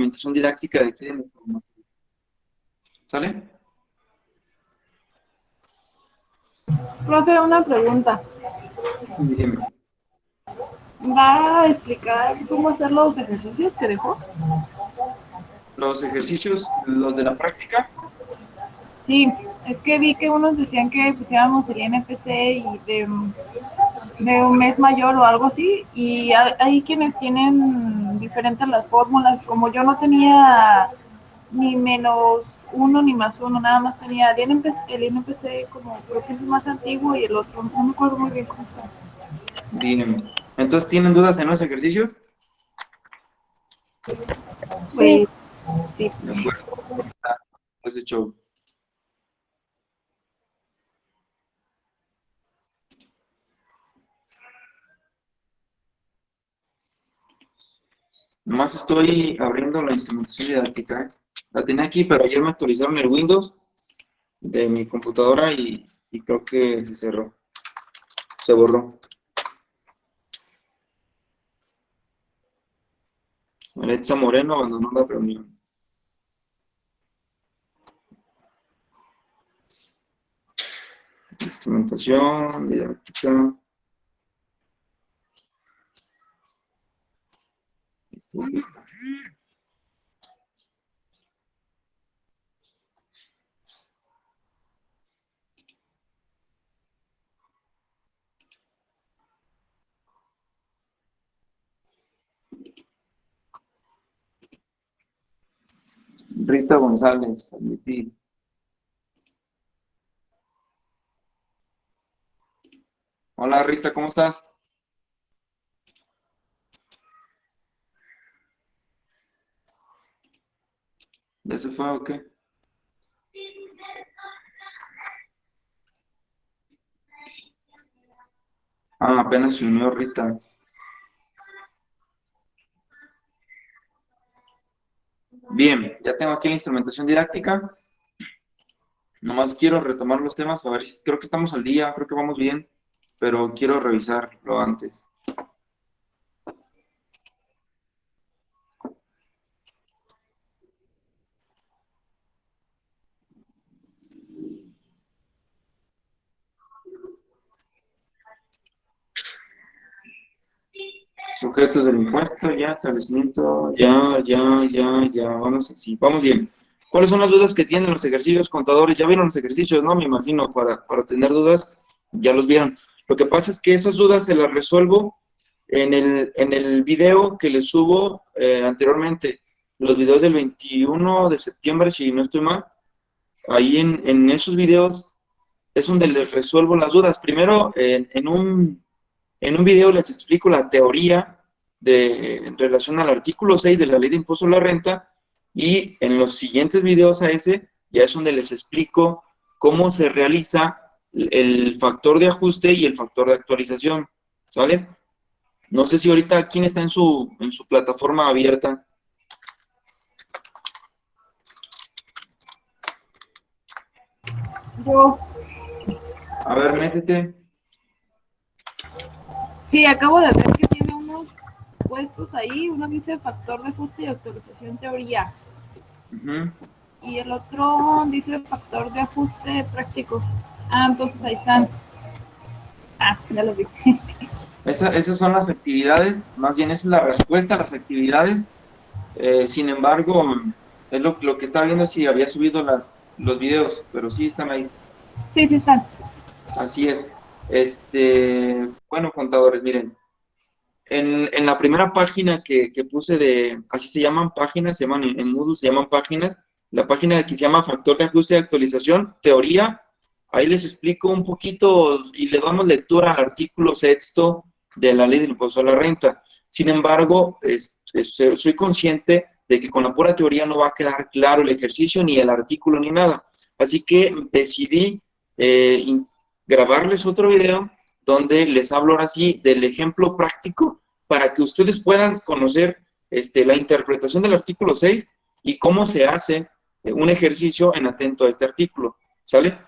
instrumentación didáctica de aquí de mi formato. ¿Sale? Profe, una pregunta. Dime. ¿Va a explicar cómo hacer los ejercicios que dejó? Los ejercicios, los de la práctica. Sí, es que vi que unos decían que pusiéramos el INPC y de un mes mayor o algo así, y hay quienes tienen diferentes las fórmulas. Como yo no tenía ni -1 ni +1, nada más tenía el INPC como creo que es el más antiguo y el otro, no me acuerdo muy bien cómo está. Dime. Entonces, ¿tienen dudas en los ejercicios? Sí. Sí. De acuerdo. Pues de show. Nomás estoy abriendo la instrumentación didáctica. La tenía aquí, pero ayer me actualizaron el Windows de mi computadora y creo que se cerró. Se borró. Alexa Moreno abandonó la reunión. Instrumentación didáctica. Rita González, admití. Hola Rita, ¿cómo estás? ¿Ya se fue o qué? Ah, apenas se unió Rita. Bien, ya tengo aquí la instrumentación didáctica. Nomás quiero retomar los temas, a ver si creo que estamos al día, creo que vamos bien, pero quiero revisarlo antes. Sujetos del impuesto, ya, establecimiento, ya, vamos así, vamos bien. ¿Cuáles son las dudas que tienen los ejercicios contadores? Ya vieron los ejercicios, ¿no? Me imagino, para tener dudas, ya los vieron. Lo que pasa es que esas dudas se las resuelvo en el video que les subo anteriormente, los videos del 21 de septiembre, si no estoy mal. Ahí en esos videos es donde les resuelvo las dudas. Primero, en un video les explico la teoría en relación al artículo 6 de la Ley de Impuesto a la Renta, y en los siguientes videos a ese ya es donde les explico cómo se realiza el factor de ajuste y el factor de actualización, ¿sale? No sé si ahorita quién está en su plataforma abierta. Yo, A ver, métete. sí, acabo de ver que tiene unos puestos ahí, uno dice factor de ajuste y actualización teoría, y el otro dice factor de ajuste práctico. Ah, entonces ahí están. Ah, ya lo vi. Esas son las actividades, más bien esa es la respuesta a las actividades. Sin embargo, es lo que estaba viendo si había subido los videos, pero sí están ahí. Sí, sí están. Así es. Bueno, contadores, miren, en la primera página que puse así se llaman páginas, se llaman en Moodle, se llaman páginas, la página que se llama Factor de Ajuste y Actualización, Teoría, ahí les explico un poquito y le damos lectura al artículo 6º de la Ley del Impuesto a la Renta. Sin embargo, soy consciente de que con la pura teoría no va a quedar claro el ejercicio, ni el artículo, ni nada. Así que decidí grabarles otro video donde les hablo ahora sí del ejemplo práctico para que ustedes puedan conocer la interpretación del artículo 6 y cómo se hace un ejercicio en atento a este artículo, ¿sale?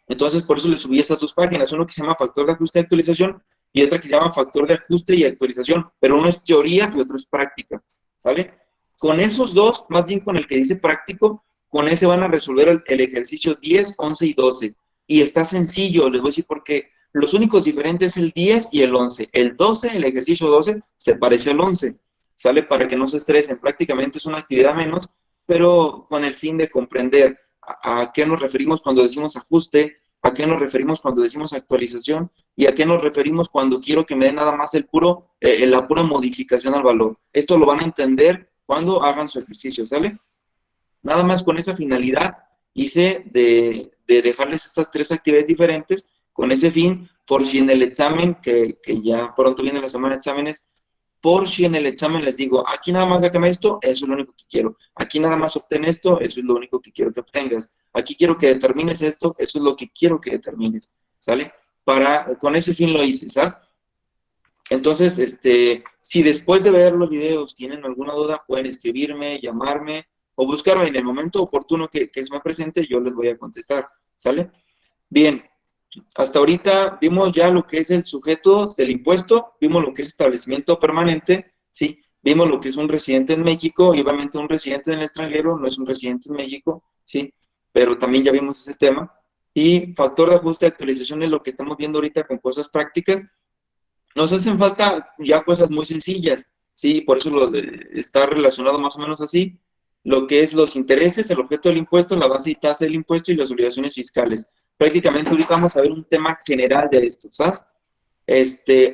Entonces, por eso les subí estas dos páginas, uno que se llama factor de ajuste y actualización y otra que se llama factor de ajuste y actualización, pero uno es teoría y otro es práctica, ¿sale? Con esos dos, más bien con el que dice práctico, con ese van a resolver el ejercicio 10, 11 y 12. Y está sencillo, les voy a decir por qué. Los únicos diferentes es el 10 y el 11. El 12, el ejercicio 12, se parece al 11. ¿Sale? Para que no se estresen. Prácticamente es una actividad menos, pero con el fin de comprender a qué nos referimos cuando decimos ajuste, a qué nos referimos cuando decimos actualización y a qué nos referimos cuando quiero que me dé nada más la pura modificación al valor. Esto lo van a entender cuando hagan su ejercicio, ¿sale? Nada más con esa finalidad hice de dejarles estas tres actividades diferentes con ese fin, por si en el examen, que ya pronto viene la semana de exámenes, por si en el examen les digo, aquí nada más sácame esto, eso es lo único que quiero. Aquí nada más obtén esto, eso es lo único que quiero que obtengas. Aquí quiero que determines esto, eso es lo que quiero que determines, ¿sale? Con ese fin lo hice, ¿sabes? Entonces, si después de ver los videos tienen alguna duda, pueden escribirme, llamarme o buscarme en el momento oportuno que se me presente, yo les voy a contestar, ¿sale? Bien, hasta ahorita vimos ya lo que es el sujeto del impuesto, vimos lo que es establecimiento permanente, ¿sí? Vimos lo que es un residente en México y obviamente un residente en el extranjero no es un residente en México, ¿sí? Pero también ya vimos ese tema. Y factor de ajuste de actualización es lo que estamos viendo ahorita con cosas prácticas. Nos hacen falta ya cosas muy sencillas, ¿sí? Por eso está relacionado más o menos así. Lo que es los intereses, el objeto del impuesto, la base y tasa del impuesto y las obligaciones fiscales. Prácticamente ahorita vamos a ver un tema general de esto, ¿sabes?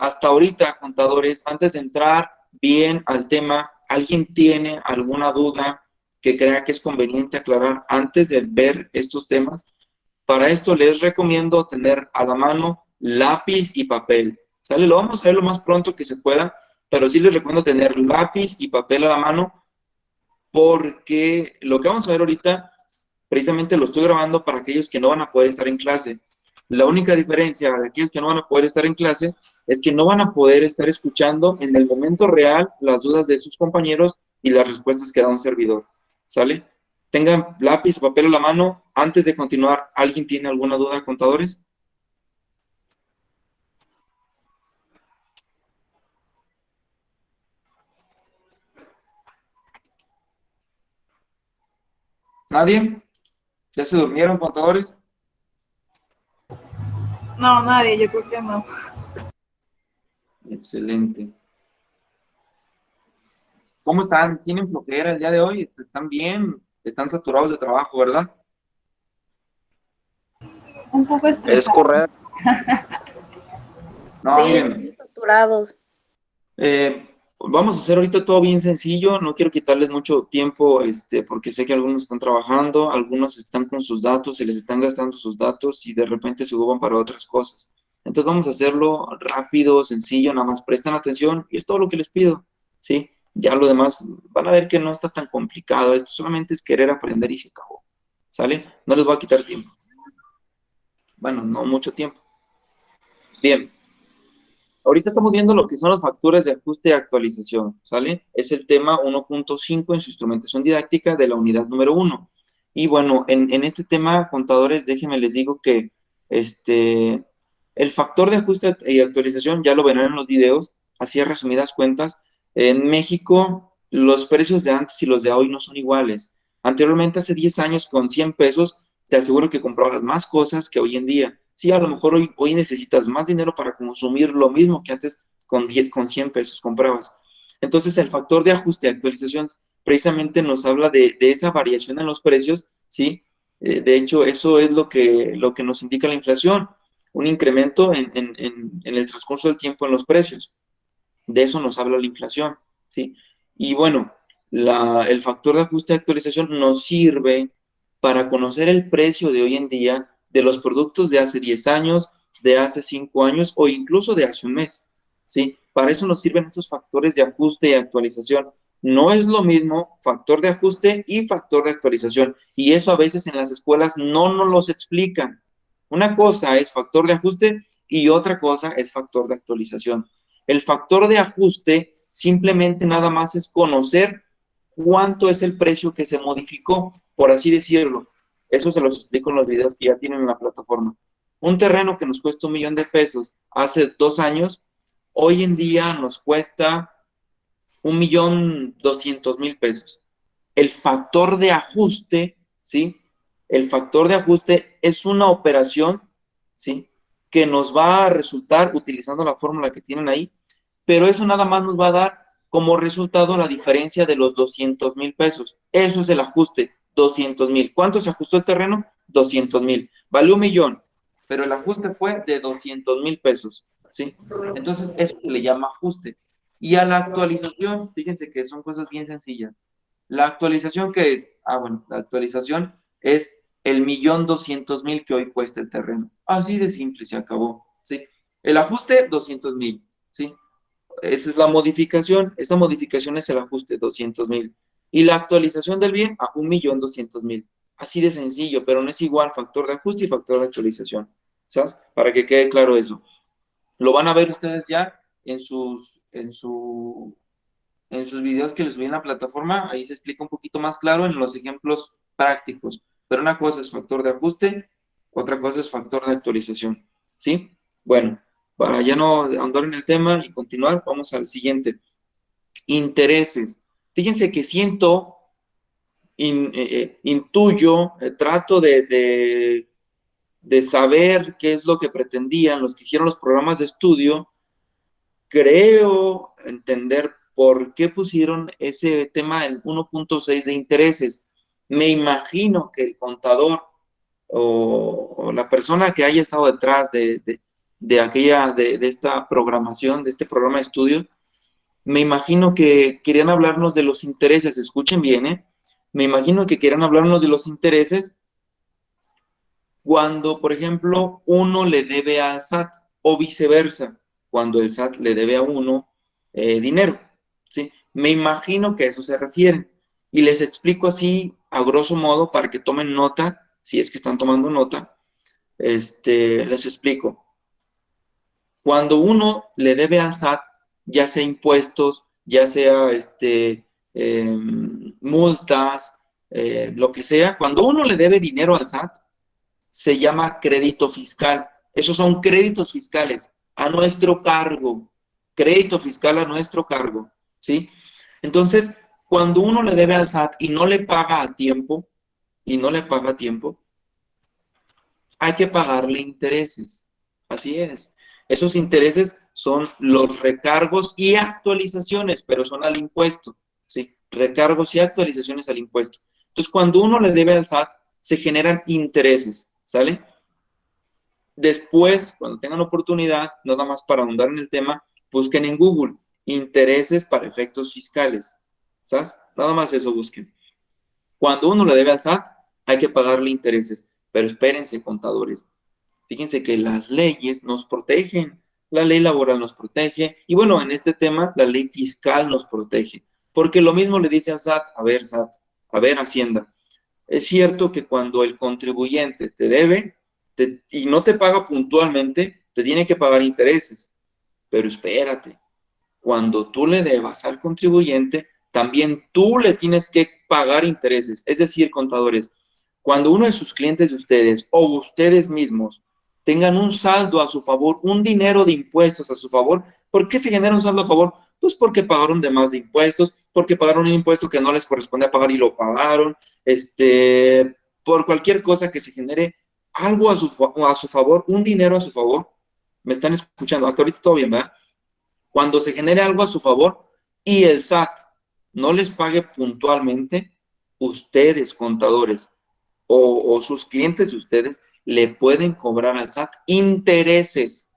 Hasta ahorita, contadores, antes de entrar bien al tema, ¿alguien tiene alguna duda que crea que es conveniente aclarar antes de ver estos temas? Para esto les recomiendo tener a la mano lápiz y papel. ¿Sale? Lo vamos a ver lo más pronto que se pueda, pero sí les recomiendo tener lápiz y papel a la mano porque lo que vamos a ver ahorita precisamente lo estoy grabando para aquellos que no van a poder estar en clase. La única diferencia de aquellos que no van a poder estar en clase es que no van a poder estar escuchando en el momento real las dudas de sus compañeros y las respuestas que da un servidor. ¿Sale? Tengan lápiz o papel a la mano. Antes de continuar, ¿alguien tiene alguna duda, contadores? ¿Nadie? ¿Ya se durmieron, contadores? No, nadie, yo creo que no. Excelente. ¿Cómo están? ¿Tienen flojera el día de hoy? ¿Están bien? ¿Están saturados de trabajo, verdad? Un poco Es estresado. correcto. No, Sí, miren, sí, saturados. vamos a hacer ahorita todo bien sencillo, no quiero quitarles mucho tiempo, porque sé que algunos están trabajando, algunos están con sus datos, se les están gastando sus datos y de repente se ocupan para otras cosas. Entonces vamos a hacerlo rápido, sencillo, nada más prestan atención y es todo lo que les pido, ¿sí? Ya lo demás van a ver que no está tan complicado, esto solamente es querer aprender y se acabó, ¿sale? No les voy a quitar tiempo. Bueno, no mucho tiempo. Bien. Ahorita estamos viendo lo que son las facturas de ajuste y actualización, ¿sale? Es el tema 1.5 en su instrumentación didáctica de la unidad número 1. Y bueno, en este tema, contadores, déjenme les digo que el factor de ajuste y actualización, ya lo verán en los videos, así a resumidas cuentas, en México los precios de antes y los de hoy no son iguales. Anteriormente, hace 10 años, con 100 pesos, te aseguro que comprabas más cosas que hoy en día. Sí, a lo mejor hoy necesitas más dinero para consumir lo mismo que antes con 100 pesos comprabas. Entonces, el factor de ajuste y actualización precisamente nos habla de esa variación en los precios, ¿sí? De hecho, eso es lo que nos indica la inflación, un incremento en el transcurso del tiempo en los precios. De eso nos habla la inflación, ¿sí? Y bueno, el factor de ajuste y actualización nos sirve para conocer el precio de hoy en día de los productos de hace 10 años, de hace 5 años o incluso de hace un mes, ¿sí? Para eso nos sirven estos factores de ajuste y actualización. No es lo mismo factor de ajuste y factor de actualización. Y eso a veces en las escuelas no nos los explican. Una cosa es factor de ajuste y otra cosa es factor de actualización. El factor de ajuste simplemente nada más es conocer cuánto es el precio que se modificó, por así decirlo. Eso se los explico en los videos que ya tienen en la plataforma. Un terreno que nos cuesta 1,000,000 de pesos hace 2 años, hoy en día nos cuesta 1,200,000 pesos. El factor de ajuste, ¿sí? El factor de ajuste es una operación, ¿sí? Que nos va a resultar utilizando la fórmula que tienen ahí, pero eso nada más nos va a dar como resultado la diferencia de los 200,000 pesos. Eso es el ajuste, 200,000. ¿Cuánto se ajustó el terreno? 200,000. Valió 1,000,000, pero el ajuste fue de 200,000 pesos, ¿sí? Entonces, eso se le llama ajuste. Y a la actualización, fíjense que son cosas bien sencillas. La actualización, ¿qué es? Bueno, la actualización es el 1,200,000 que hoy cuesta el terreno. Así de simple, se acabó, ¿sí? El ajuste, 200,000, ¿sí? Esa es la modificación, esa modificación es el ajuste, 200,000. Y la actualización del bien a 1,200,000. Así de sencillo, pero no es igual factor de ajuste y factor de actualización, ¿sabes? Para que quede claro eso. Lo van a ver ustedes ya en sus videos que les subí en la plataforma, ahí se explica un poquito más claro en los ejemplos prácticos. Pero una cosa es factor de ajuste, otra cosa es factor de actualización, ¿sí? Bueno, para ya no ahondar en el tema y continuar, vamos al siguiente. Intereses. Fíjense que intuyo, trato de saber qué es lo que pretendían los que hicieron los programas de estudio. Creo entender por qué pusieron ese tema en 1,6 de intereses. Me imagino que el contador o la persona que haya estado detrás de esta programación, de este programa de estudio, me imagino que querían hablarnos de los intereses. Escuchen bien, ¿eh? Me imagino que querían hablarnos de los intereses cuando, por ejemplo, uno le debe al SAT o viceversa, cuando el SAT le debe a uno dinero, ¿sí? Me imagino que a eso se refieren. Y les explico así, a grosso modo, para que tomen nota, si es que están tomando nota, les explico. Cuando uno le debe al SAT, ya sea impuestos, ya sea multas, lo que sea, cuando uno le debe dinero al SAT, se llama crédito fiscal. Esos son créditos fiscales a nuestro cargo. Crédito fiscal a nuestro cargo, ¿sí? Entonces, cuando uno le debe al SAT y no le paga a tiempo, hay que pagarle intereses. Así es. Esos intereses son los recargos y actualizaciones, pero son al impuesto, ¿sí? Recargos y actualizaciones al impuesto. Entonces, cuando uno le debe al SAT, se generan intereses, ¿sale? Después, cuando tengan oportunidad, nada más para ahondar en el tema, busquen en Google intereses para efectos fiscales. ¿Sabes? Nada más eso busquen. Cuando uno le debe al SAT, hay que pagarle intereses. Pero espérense, contadores. Fíjense que las leyes nos protegen. La ley laboral nos protege. Y bueno, en este tema, la ley fiscal nos protege. Porque lo mismo le dice al SAT, SAT, a ver, Hacienda. Es cierto que cuando el contribuyente te debe y no te paga puntualmente, te tiene que pagar intereses. Pero espérate, cuando tú le debas al contribuyente, también tú le tienes que pagar intereses. Es decir, contadores, cuando uno de sus clientes de ustedes o ustedes mismos tengan un saldo a su favor, un dinero de impuestos a su favor, ¿por qué se genera un saldo a favor? Pues porque pagaron de más de impuestos, porque pagaron un impuesto que no les corresponde a pagar y lo pagaron, por cualquier cosa que se genere algo a su favor, un dinero a su favor. ¿Me están escuchando? Hasta ahorita todo bien, ¿verdad? Cuando se genere algo a su favor y el SAT no les pague puntualmente, ustedes, contadores, o sus clientes de ustedes, le pueden cobrar al SAT intereses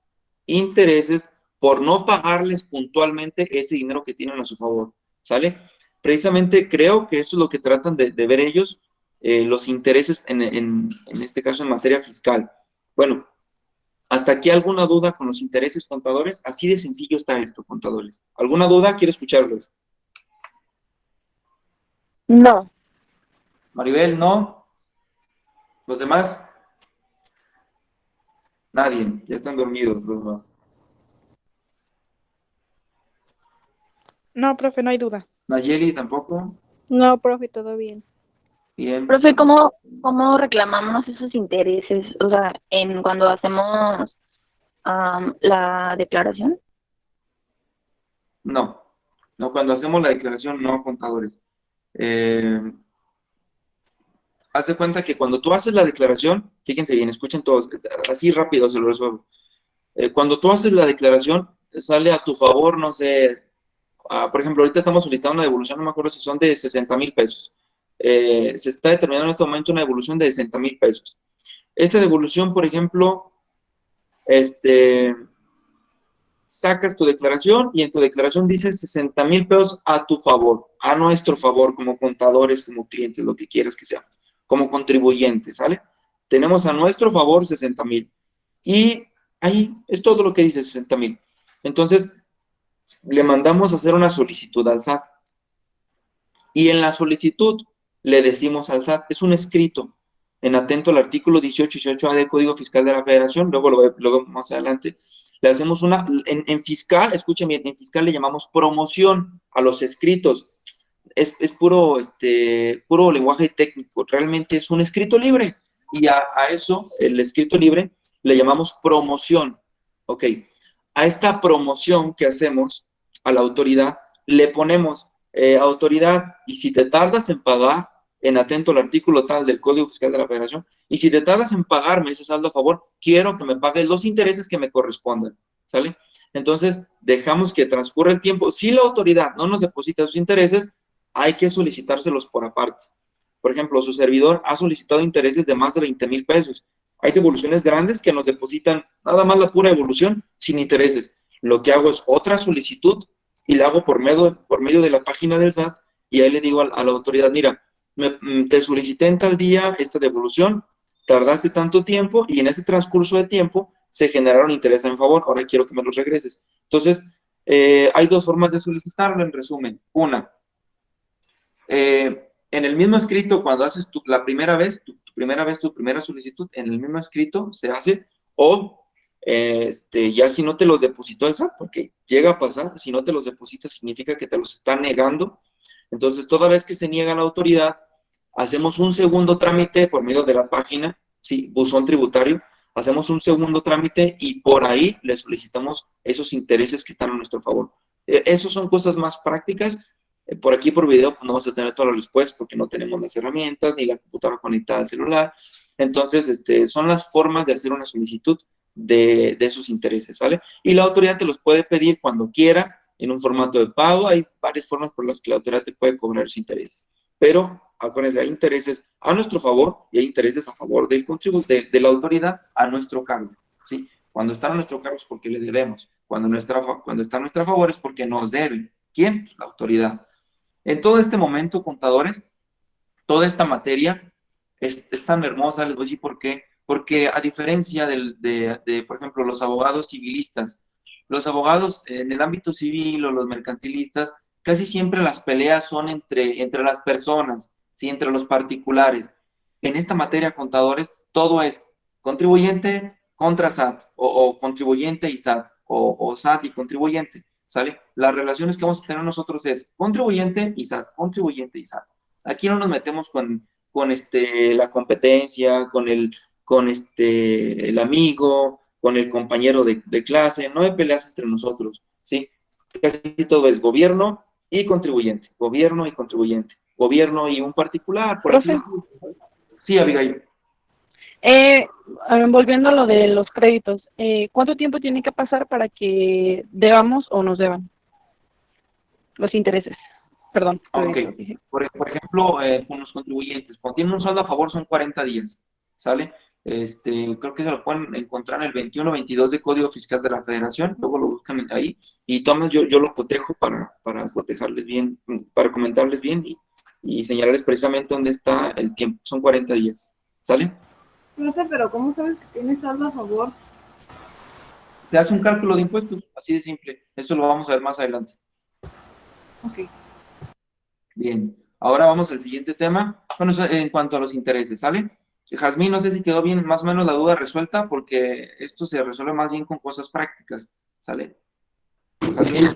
por no pagarles puntualmente ese dinero que tienen a su favor, ¿sale? Precisamente creo que eso es lo que tratan de ver ellos, los intereses en este caso en materia fiscal. Bueno, ¿hasta aquí alguna duda con los intereses, contadores? Así de sencillo está esto, contadores. ¿Alguna duda? Quiero escucharlos. No. Maribel, ¿no? ¿Los demás? Nadie, ya están dormidos los demás. No, profe, no hay duda. Nayeli, ¿tampoco? No, profe, todo bien. Bien. Profe, ¿cómo reclamamos esos intereses? O sea, cuando hacemos la declaración. No. No, cuando hacemos la declaración, no, contadores. Haz de cuenta que cuando tú haces la declaración, fíjense bien, escuchen todos, así rápido se lo resuelvo. Cuando tú haces la declaración, sale a tu favor, no sé, por ejemplo, ahorita estamos solicitando una devolución, no me acuerdo si son de 60,000 pesos. Se está determinando en este momento una devolución de 60,000 pesos. Esta devolución, por ejemplo, sacas tu declaración y en tu declaración dices 60,000 pesos a tu favor, a nuestro favor, como contadores, como clientes, lo que quieras que sea, como contribuyentes, ¿sale? Tenemos a nuestro favor 60,000. Y ahí es todo lo que dice 60,000. Entonces, le mandamos a hacer una solicitud al SAT. Y en la solicitud le decimos al SAT, es un escrito, en atento al artículo 18 y 18A del Código Fiscal de la Federación, luego lo vemos más adelante, le hacemos en fiscal, escuchen bien, en fiscal le llamamos promoción a los escritos. Es puro, puro lenguaje técnico, realmente es un escrito libre. Y a eso, el escrito libre, le llamamos promoción. Ok, a esta promoción que hacemos a la autoridad, le ponemos autoridad, y si te tardas en pagar, en atento al artículo tal del Código Fiscal de la Federación, y si te tardas en pagarme ese saldo a favor, quiero que me pagues los intereses que me correspondan, ¿sale? Entonces, dejamos que transcurra el tiempo. Si la autoridad no nos deposita sus intereses, hay que solicitárselos por aparte. Por ejemplo, su servidor ha solicitado intereses de más de 20,000 pesos. Hay devoluciones grandes que nos depositan nada más la pura devolución sin intereses. Lo que hago es otra solicitud y la hago por medio de la página del SAT, y ahí le digo a la autoridad, mira, te solicité en tal día esta devolución, tardaste tanto tiempo y en ese transcurso de tiempo se generaron intereses en favor, ahora quiero que me los regreses. Entonces, hay dos formas de solicitarlo en resumen. Una, en el mismo escrito, cuando haces la primera vez, tu primera solicitud, en el mismo escrito se hace, o ya si no te los depositó el SAT, porque llega a pasar, si no te los deposita significa que te los está negando. Entonces, toda vez que se niega la autoridad, hacemos un segundo trámite por medio de la página, sí, buzón tributario, hacemos un segundo trámite y por ahí le solicitamos esos intereses que están a nuestro favor. Esas son cosas más prácticas. Por aquí por video pues, no vamos a tener todas las respuestas porque no tenemos las herramientas ni la computadora conectada al celular. Entonces, son las formas de hacer una solicitud de esos intereses, ¿sale? Y la autoridad te los puede pedir cuando quiera en un formato de pago. Hay varias formas por las que la autoridad te puede cobrar esos intereses. Pero, acuérdense, hay intereses a nuestro favor y hay intereses a favor del de la autoridad a nuestro cargo, ¿sí? Cuando está a nuestro cargo es porque le debemos. Cuando está a nuestro favor es porque nos deben. ¿Quién? Pues la autoridad. En todo este momento, contadores, toda esta materia es tan hermosa, les voy a decir por qué. Porque a diferencia por ejemplo, los abogados civilistas, los abogados en el ámbito civil o los mercantilistas, casi siempre las peleas son entre las personas, ¿sí? Entre los particulares. En esta materia, contadores, todo es contribuyente contra SAT, o contribuyente y SAT, o SAT y contribuyente, ¿sale? Las relaciones que vamos a tener nosotros es contribuyente y SAT, contribuyente y SAT. Aquí no nos metemos con la competencia, el amigo, con el compañero de clase, no hay peleas entre nosotros, ¿sí? Casi todo es gobierno y contribuyente, gobierno y un particular, por así Profe, decirlo. Sí, Abigail. volviendo a lo de los créditos, ¿cuánto tiempo tiene que pasar para que debamos o nos deban los intereses? Perdón. Ok. Por ejemplo, con los contribuyentes, cuando tienen un saldo a favor son 40 días, ¿sale? Creo que se lo pueden encontrar en el 21-22 de Código Fiscal de la Federación, luego lo buscan ahí, y tomen, yo lo cotejo para cotejarles bien, para comentarles bien y señalarles precisamente dónde está el tiempo, son 40 días, ¿sale? No sé, pero ¿cómo sabes que tienes saldo a favor? Se hace un cálculo de impuestos, así de simple, eso lo vamos a ver más adelante. Ok. Bien, ahora vamos al siguiente tema, bueno, en cuanto a los intereses, ¿sale? Jazmín, no sé si quedó bien más o menos la duda resuelta, porque esto se resuelve más bien con cosas prácticas, ¿sale? Jazmín.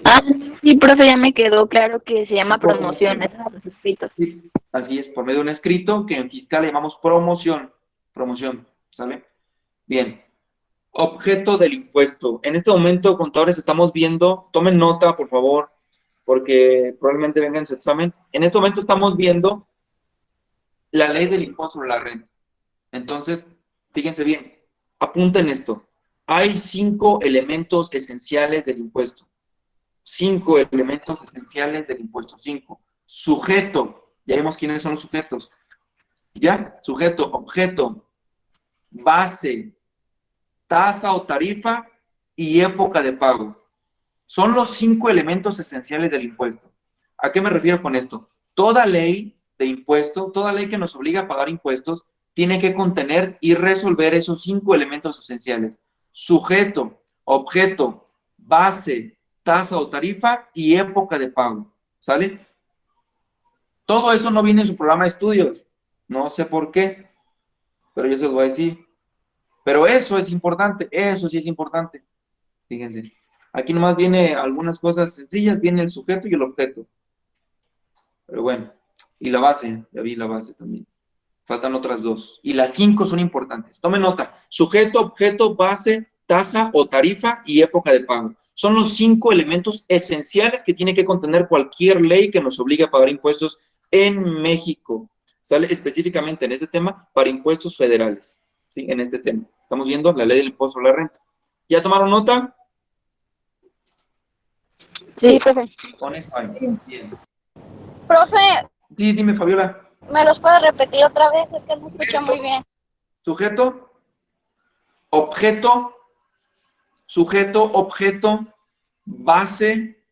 Sí, profe, ya me quedó claro que se llama promoción, esos son los escritos. Sí, así es, por medio de un escrito que en fiscal le llamamos promoción, ¿sale? Bien, objeto del impuesto. En este momento, contadores, estamos viendo, tomen nota, por favor, porque probablemente venga en su examen. En este momento estamos viendo la ley del impuesto sobre la renta. Entonces, fíjense bien, apunten esto. Hay 5 elementos esenciales del impuesto. 5 elementos esenciales del impuesto. 5. Sujeto. Ya vimos quiénes son los sujetos. ¿Ya? Sujeto, objeto, base, tasa o tarifa y época de pago. Son los 5 elementos esenciales del impuesto. ¿A qué me refiero con esto? Toda ley de impuesto, toda ley que nos obliga a pagar impuestos, tiene que contener y resolver esos 5 elementos esenciales. Sujeto, objeto, base, tasa o tarifa y época de pago. ¿Sale? Todo eso no viene en su programa de estudios. No sé por qué, pero yo se los voy a decir. Pero eso es importante, eso sí es importante. Fíjense. Aquí nomás viene algunas cosas sencillas, viene el sujeto y el objeto. Pero bueno, y la base, ya vi la base también. Faltan otras 2. Y las 5 son importantes. Tomen nota. Sujeto, objeto, base, tasa o tarifa y época de pago. Son los 5 elementos esenciales que tiene que contener cualquier ley que nos obligue a pagar impuestos en México. Sale específicamente en este tema para impuestos federales. ¿Sí? En este tema. Estamos viendo la ley del impuesto sobre la renta. ¿Ya tomaron nota? Sí, profe. Con esto bien. Profe, Sí, dime, Fabiola. ¿me los puede repetir otra vez? Es que no escuché muy bien. Sujeto, objeto, base,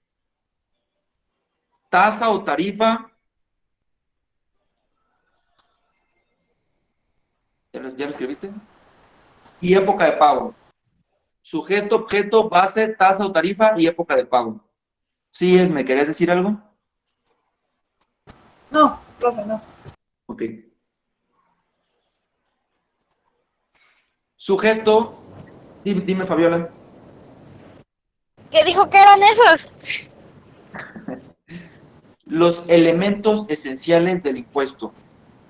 tasa o tarifa. ¿Ya lo escribiste? Y época de pago. Sujeto, objeto, base, tasa o tarifa y época de pago. ¿Sí es? ¿Me querías decir algo? No, profe, no. Ok. Sujeto, dime, Fabiola. ¿Qué dijo que eran esos? Los elementos esenciales del impuesto.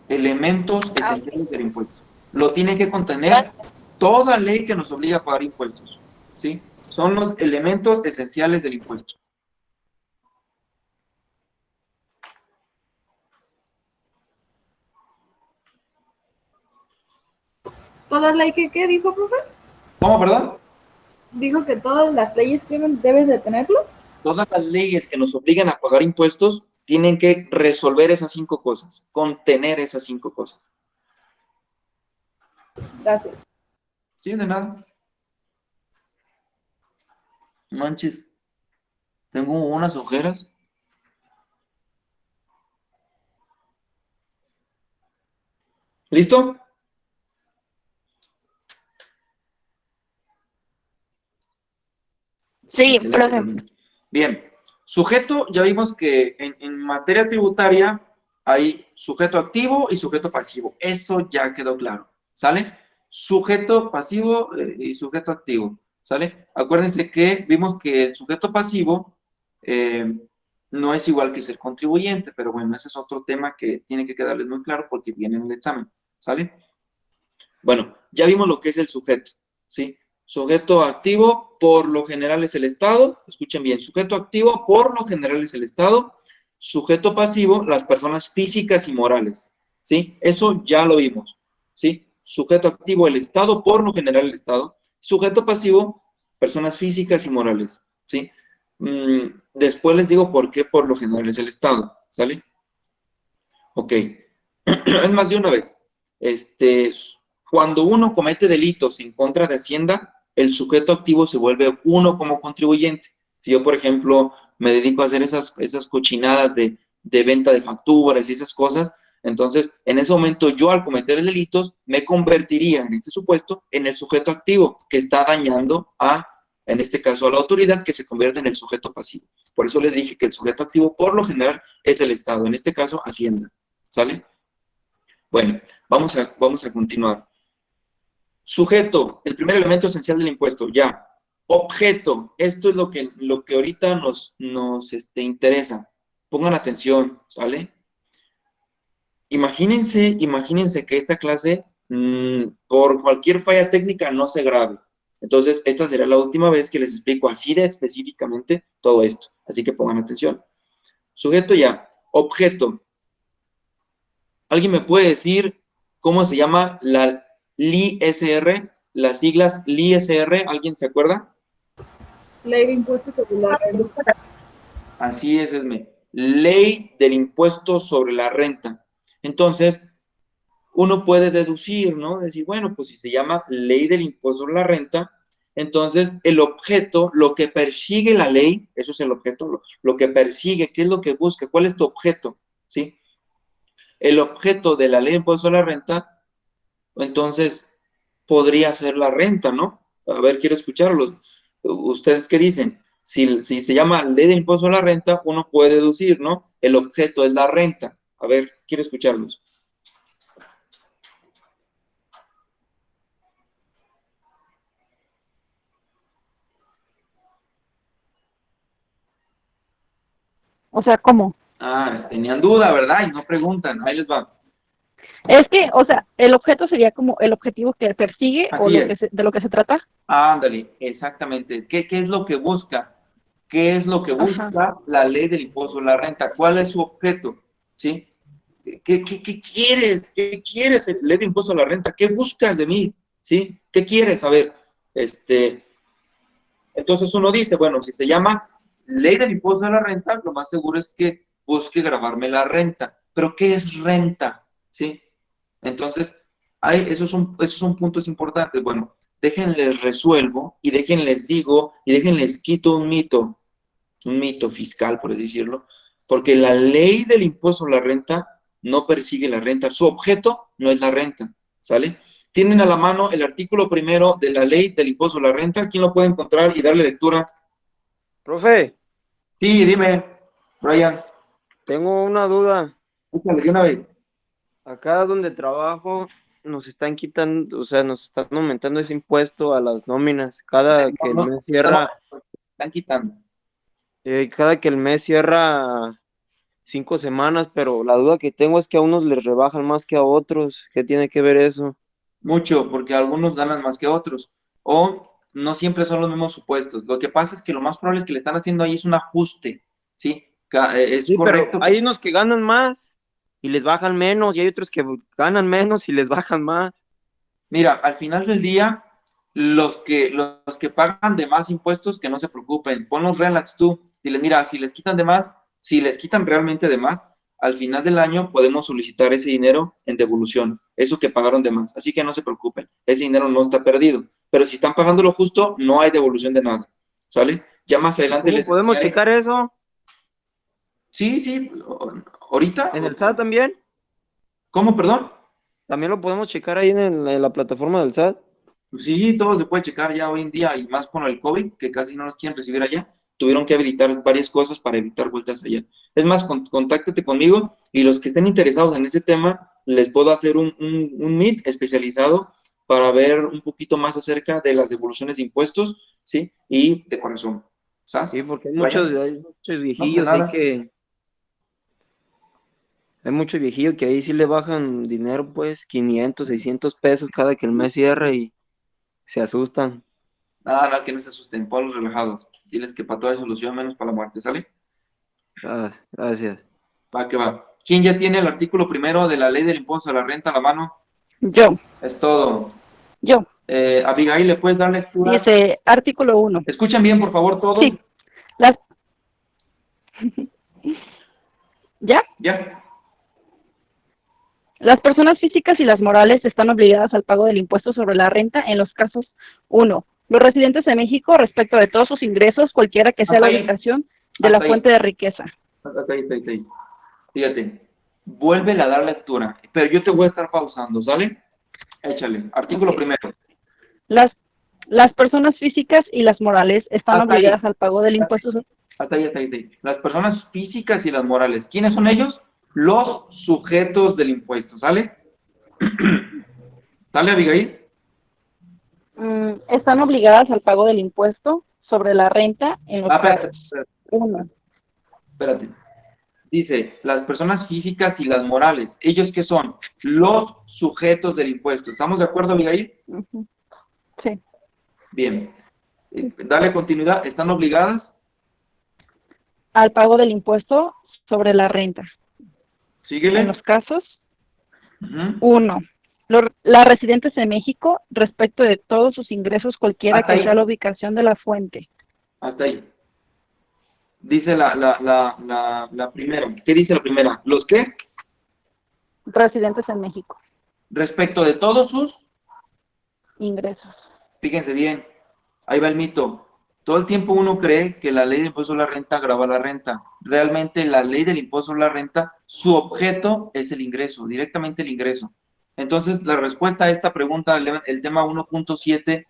Elementos esenciales del impuesto. Lo tiene que contener toda ley que nos obliga a pagar impuestos. ¿Sí? Son los elementos esenciales del impuesto. ¿Toda ley que qué dijo, profe? ¿Cómo, perdón? Dijo que todas las leyes deben de tenerlo. Todas las leyes que nos obligan a pagar impuestos tienen que resolver esas 5 cosas, contener esas 5 cosas. Gracias. Sí, de nada. Manches, tengo unas ojeras. ¿Listo? Sí, Excelente, profe. bien. Sujeto, ya vimos que en materia tributaria hay sujeto activo y sujeto pasivo. Eso ya quedó claro. ¿Sale? Sujeto pasivo y sujeto activo. ¿Sale? Acuérdense que vimos que el sujeto pasivo no es igual que ser contribuyente, pero bueno, ese es otro tema que tiene que quedarles muy claro porque viene en el examen. ¿Sale? Bueno, ya vimos lo que es el sujeto. ¿Sí? Sujeto activo, por lo general es el Estado. Escuchen bien, sujeto activo, por lo general es el Estado. Sujeto pasivo, las personas físicas y morales. ¿Sí? Eso ya lo vimos. ¿Sí? Sujeto activo, el Estado, por lo general el Estado. Sujeto pasivo, personas físicas y morales. ¿Sí? Después les digo por qué por lo general es el Estado. ¿Sale? Ok. Es más de una vez. Cuando uno comete delitos en contra de Hacienda, el sujeto activo se vuelve uno como contribuyente. Si yo, por ejemplo, me dedico a hacer esas cochinadas de venta de facturas y esas cosas, entonces, en ese momento, yo al cometer delitos, me convertiría, en este supuesto, en el sujeto activo, que está dañando en este caso, a la autoridad, que se convierte en el sujeto pasivo. Por eso les dije que el sujeto activo, por lo general, es el Estado, en este caso, Hacienda. ¿Sale? Bueno, vamos a continuar. Sujeto, el primer elemento esencial del impuesto, ya. Objeto, esto es lo que ahorita nos interesa. Pongan atención, ¿sale? Imagínense que esta clase, por cualquier falla técnica, no se grabe. Entonces, esta será la última vez que les explico así de específicamente todo esto. Así que pongan atención. Sujeto ya. Objeto. ¿Alguien me puede decir cómo se llama la LISR? Las siglas LISR, ¿alguien se acuerda? Ley de impuestos sobre la renta. Así es, Esme. Ley del impuesto sobre la renta. Entonces, uno puede deducir, ¿no? Decir, bueno, pues si se llama ley del impuesto sobre la renta, entonces el objeto, lo que persigue la ley, eso es el objeto, lo que persigue, ¿qué es lo que busca? ¿Cuál es tu objeto? ¿Sí? El objeto de la ley de impuesto sobre la renta, entonces podría ser la renta, ¿no? A ver, quiero escucharlos. ¿Ustedes qué dicen? Si se llama ley de impuesto a la renta, uno puede deducir, ¿no? El objeto es la renta. A ver, quiero escucharlos. O sea, ¿cómo? Ah, tenían duda, ¿verdad? Y no preguntan. Ahí les va. Es que, o sea, el objeto sería como el objetivo que persigue o Así lo es. que de lo que se trata. Ándale, exactamente. ¿Qué es lo que busca? ¿Qué es lo que Ajá. busca la ley del impuesto a la renta? ¿Cuál es su objeto? ¿Sí? ¿Qué quieres? ¿Qué quieres, ley de impuesto a la renta? ¿Qué buscas de mí? ¿Sí? ¿Qué quieres? A ver, entonces uno dice, bueno, si se llama ley del impuesto a la renta, lo más seguro es que busque grabarme la renta. ¿Pero qué es renta? ¿Sí? Entonces, esos son puntos importantes. Bueno, déjenles resuelvo y déjenles digo y déjenles quito un mito fiscal, por así decirlo, porque la ley del impuesto a la renta no persigue la renta. Su objeto no es la renta, ¿sale? Tienen a la mano el artículo primero de la ley del impuesto a la renta. ¿Quién lo puede encontrar y darle lectura? Profe, Sí, dime, Brian. tengo una duda. Échale de una vez. Acá donde trabajo nos están quitando, o sea, nos están aumentando ese impuesto a las nóminas. Cada que el No, mes cierra, están quitando. cada que el mes cierra 5 semanas, pero la duda que tengo es que a unos les rebajan más que a otros. ¿Qué tiene que ver eso? Mucho, porque algunos ganan más que otros. O no siempre son los mismos supuestos. Lo que pasa es que lo más probable es que le están haciendo ahí es un ajuste, ¿sí? Es Sí, pero correcto. hay unos que ganan más y les bajan menos, y hay otros que ganan menos y les bajan más. Mira, al final del día, los que pagan de más impuestos, que no se preocupen, ponlos relax tú. Diles, mira, si les quitan de más, si les quitan realmente de más, al final del año podemos solicitar ese dinero en devolución, eso que pagaron de más. Así que no se preocupen, ese dinero no está perdido. Pero si están pagando lo justo, no hay devolución de nada, ¿sale? Ya más ¿Y adelante cómo les podemos enseñaré. checar eso? Sí, sí, ahorita. ¿En el SAT también? ¿Cómo, perdón? ¿También lo podemos checar ahí en la plataforma del SAT? Pues sí, todo se puede checar ya hoy en día y más con el COVID, que casi no nos quieren recibir allá. Tuvieron que habilitar varias cosas para evitar vueltas allá. Es más, contáctate conmigo y los que estén interesados en ese tema, les puedo hacer un meet especializado para ver un poquito más acerca de las devoluciones de impuestos, ¿sí? Y de corazón. ¿Sabes? Sí, porque Vayan. hay muchos No, de viejillos ahí nada. que, hay muchos viejillos que ahí sí le bajan dinero, pues, 500, 600 pesos cada que el mes cierra y se asustan. Nada, nada, que no se asusten, ponlos relajados. Diles que para todo hay solución, menos para la muerte, ¿sale? Ah, gracias. Va que va. ¿Quién ya tiene el artículo primero de la ley del impuesto a la renta a la mano? Yo, Es todo. yo. Abigail, ¿le puedes dar lectura? Dice artículo 1. Escuchen bien, por favor, todos. Sí, las... ¿Ya? Ya. Las personas físicas y las morales están obligadas al pago del impuesto sobre la renta en los casos 1. Los residentes de México respecto de todos sus ingresos, cualquiera que sea Hasta la ahí. ubicación de la Hasta ahí. fuente de riqueza. Hasta ahí, hasta ahí, hasta ahí. Fíjate. Vuélvele a dar lectura. Pero yo te voy a estar pausando, ¿sale? Échale. Artículo Okay. primero. Las personas físicas y las morales están Hasta ahí. obligadas al pago del impuesto. Hasta ahí, hasta ahí, hasta ahí. Las personas físicas y las morales. ¿Quiénes son ellos? Los sujetos del impuesto, ¿sale? ¿Sale, Abigail? Están obligadas al pago del impuesto sobre la renta en los Espérate, casos 1. espérate. Dice, las personas físicas y las morales. ¿Ellos qué son? Los sujetos del impuesto. ¿Estamos de acuerdo, Abigail? Sí. Bien. Dale continuidad. ¿Están obligadas? Al pago del impuesto sobre la renta. Síguele. En los casos, Ujú. 1. Las residentes en México respecto de todos sus ingresos, cualquiera Hasta que ahí. sea la ubicación de la fuente. Hasta ahí. Dice la primera. ¿Qué dice la primera? ¿Los qué? Residentes en México, Respecto de todos sus, ingresos. fíjense bien, ahí va el mito. Todo el tiempo uno cree que la ley del impuesto a la renta grava la renta. Realmente la ley del impuesto a la renta, su objeto es el ingreso, directamente el ingreso. Entonces, la respuesta a esta pregunta, el tema 1.7,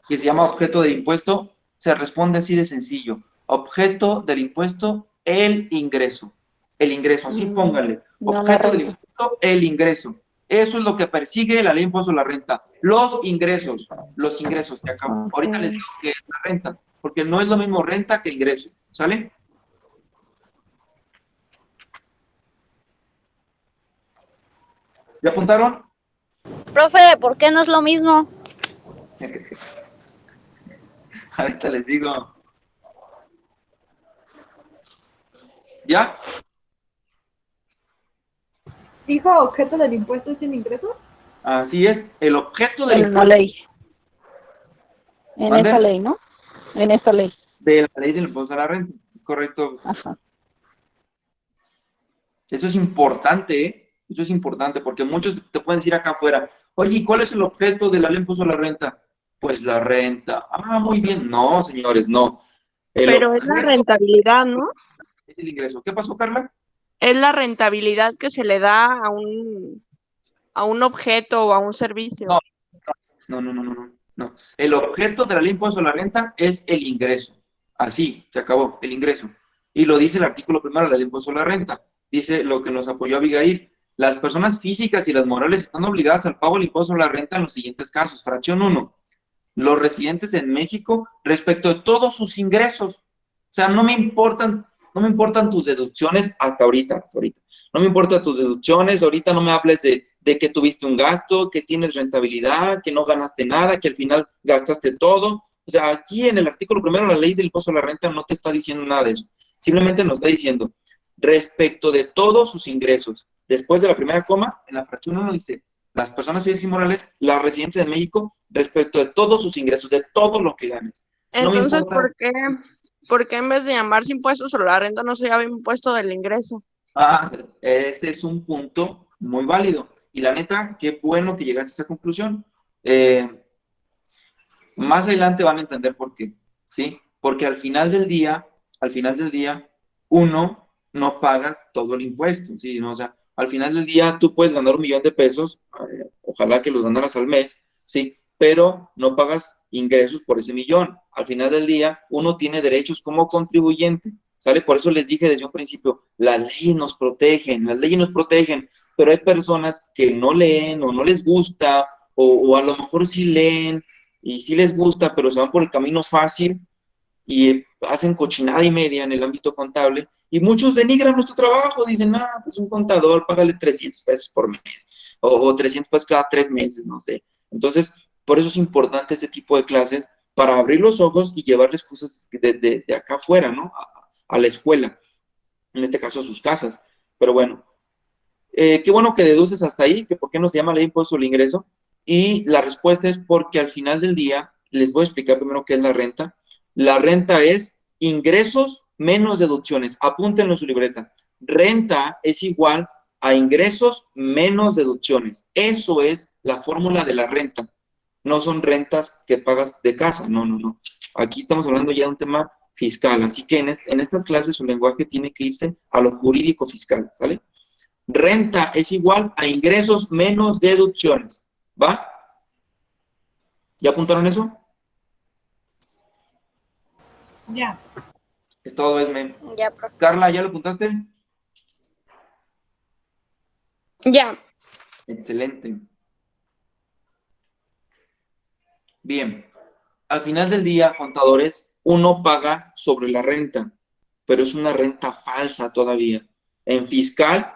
que se llama objeto del impuesto, se responde así de sencillo. Objeto del impuesto, el ingreso. El ingreso, así póngale. No la Objeto del renta. impuesto, el ingreso. Eso es lo que persigue la ley de impuesto a la renta. Los ingresos, se acabó. Ok. Ahorita les digo que es la renta, porque no es lo mismo renta que ingreso. ¿Sale? ¿Ya apuntaron? Profe, ¿por qué no es lo mismo? Ahorita les digo. ¿Ya? Dijo objeto del impuesto es el ingreso. Así es. El objeto del En la impuesto ley. En ¿Mande? esa ley, ¿no? En esa ley. de la ley del impuesto a la renta. Correcto. Ajá. Eso es importante, ¿eh? Eso es importante, porque muchos te pueden decir acá afuera, oye, ¿y cuál es el objeto de la ley del impuesto a la renta? Pues la renta. Ah, muy bien. No, señores, no. El Pero es la objeto rentabilidad, ¿no? es el ingreso. ¿Qué pasó, Carla? Es la rentabilidad que se le da a un objeto o a un servicio. No. El objeto de la ley de impuesto a la renta es el ingreso. Así, se acabó, el ingreso. Y lo dice el artículo primero de la ley de impuesto a la renta. Dice lo que nos apoyó Abigail. Las personas físicas y las morales están obligadas al pago del impuesto a la renta en los siguientes casos. Fracción 1. Los residentes en México respecto de todos sus ingresos. O sea, no me importan tus deducciones hasta ahorita. No me importan tus deducciones, ahorita no me hables de que tuviste un gasto, que tienes rentabilidad, que no ganaste nada, que al final gastaste todo. O sea, aquí en el artículo primero, la ley del impuesto a la renta no te está diciendo nada de eso. Simplemente nos está diciendo, respecto de todos sus ingresos. Después de la primera coma, en la fracción 1 dice, las personas físicas y morales, las residentes de México, respecto de todos sus ingresos, de todo lo que ganes. No me Entonces, importa. ¿por qué en vez de llamarse impuesto sobre la renta no se llama impuesto del ingreso? Ah, ese es un punto muy válido. Y la neta, qué bueno que llegaste a esa conclusión. Más adelante van a entender por qué, ¿sí? Porque al final del día, uno no paga todo el impuesto, ¿sí? ¿No? O sea, al final del día tú puedes ganar 1.000.000 de pesos, ojalá que los ganaras al mes, ¿sí? Pero no pagas ingresos por ese millón. Al final del día, uno tiene derechos como contribuyente, ¿sale? Por eso les dije desde un principio, las leyes nos protegen, pero hay personas que no leen o no les gusta, o a lo mejor sí leen, y sí les gusta, pero se van por el camino fácil y hacen cochinada y media en el ámbito contable, y muchos denigran nuestro trabajo, dicen, pues un contador, págale 300 pesos por mes, o 300 pesos cada 3 meses, no sé. Entonces, por eso es importante este tipo de clases, para abrir los ojos y llevarles cosas de acá afuera, ¿no? A la escuela, en este caso a sus casas. Pero bueno, qué bueno que deduces hasta ahí, que por qué no se llama ley de impuesto al ingreso, y la respuesta es porque al final del día, les voy a explicar primero qué es la renta. La renta es ingresos menos deducciones. Apúntenlo en su libreta. Renta es igual a ingresos menos deducciones. Eso es la fórmula de la renta. No son rentas que pagas de casa, no. Aquí estamos hablando ya de un tema fiscal, así que en estas clases su lenguaje tiene que irse a lo jurídico fiscal, ¿sale? Renta es igual a ingresos menos deducciones, ¿va? ¿Ya apuntaron eso? Ya. Es todo, Esme. Ya, profe. Carla, ¿ya lo apuntaste? Ya. Excelente. Bien. Al final del día, contadores, uno paga sobre la renta, pero es una renta falsa todavía. En fiscal,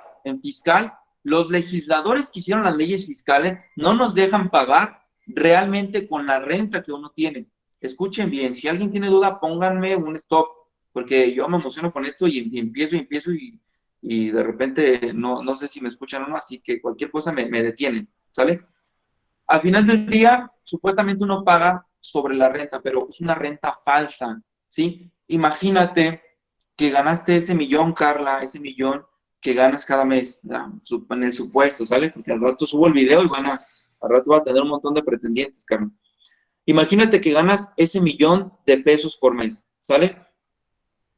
los legisladores que hicieron las leyes fiscales no nos dejan pagar realmente con la renta que uno tiene. Escuchen bien, si alguien tiene duda, pónganme un stop. porque yo me emociono con esto y empiezo y de repente no sé si me escuchan o no, así que cualquier cosa me detiene, ¿sale? Al final del día, supuestamente uno paga sobre la renta, pero es una renta falsa, ¿sí? Imagínate que ganaste ese millón, Carla, ese millón que ganas cada mes, ¿ya? En el supuesto, ¿sale? Porque al rato subo el video y al rato va a tener un montón de pretendientes, Carla. Imagínate que ganas ese millón de pesos por mes, ¿sale?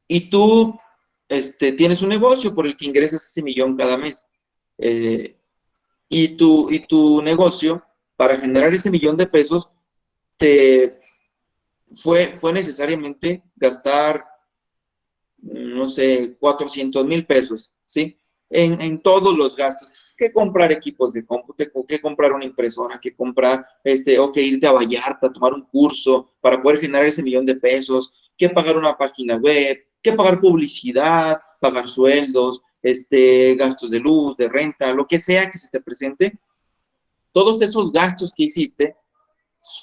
Y tú tienes un negocio por el que ingresas ese millón cada mes. Eh, y tu negocio, para generar ese millón de pesos, te fue necesariamente gastar, no sé, 400,000 pesos, ¿sí? En todos los gastos, que comprar equipos de cómputo, que comprar una impresora, que comprar, o que irte a Vallarta a tomar un curso para poder generar ese millón de pesos, que pagar una página web, que pagar publicidad, pagar sueldos, gastos de luz, de renta, lo que sea que se te presente. Todos esos gastos que hiciste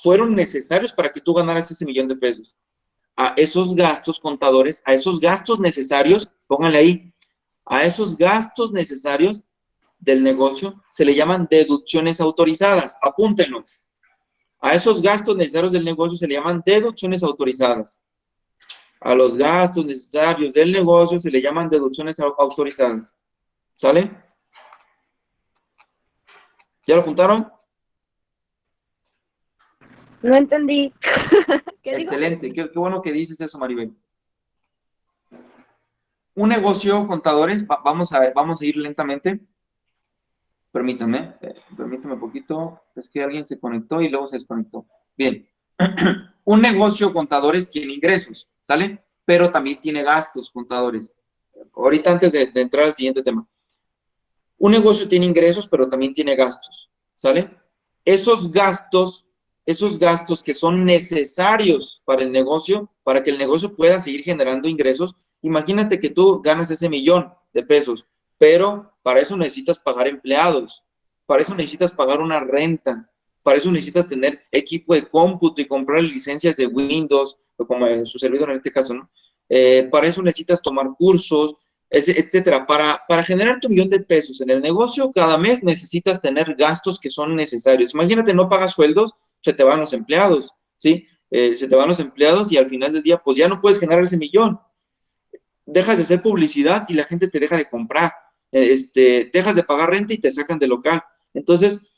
fueron necesarios para que tú ganaras ese millón de pesos. A esos gastos, contadores, a esos gastos necesarios, pónganle ahí, a esos gastos necesarios del negocio se le llaman deducciones autorizadas. Apúntenlo. A esos gastos necesarios del negocio se le llaman deducciones autorizadas. A los gastos necesarios del negocio se le llaman deducciones autorizadas. ¿Sale? ¿Ya lo apuntaron? No entendí. ¿Qué dijo? Excelente. Qué bueno que dices eso, Maribel. Un negocio, contadores, vamos a ir lentamente. Permítanme un poquito. Es que alguien se conectó y luego se desconectó. Bien. Un negocio, contadores, tiene ingresos, ¿sale? Pero también tiene gastos, contadores. Ahorita antes de entrar al siguiente tema. Un negocio tiene ingresos, pero también tiene gastos, ¿sale? Esos gastos que son necesarios para el negocio, para que el negocio pueda seguir generando ingresos. Imagínate que tú ganas ese millón de pesos, pero para eso necesitas pagar empleados, para eso necesitas pagar una renta, para eso necesitas tener equipo de cómputo y comprar licencias de Windows, o como su servidor en este caso, ¿no? Para eso necesitas tomar cursos, etcétera. Para generar tu millón de pesos en el negocio, cada mes necesitas tener gastos que son necesarios. Imagínate, no pagas sueldos, se te van los empleados, ¿sí? Se te van los empleados y al final del día, pues ya no puedes generar ese millón. Dejas de hacer publicidad y la gente te deja de comprar. Dejas de pagar renta y te sacan del local. Entonces,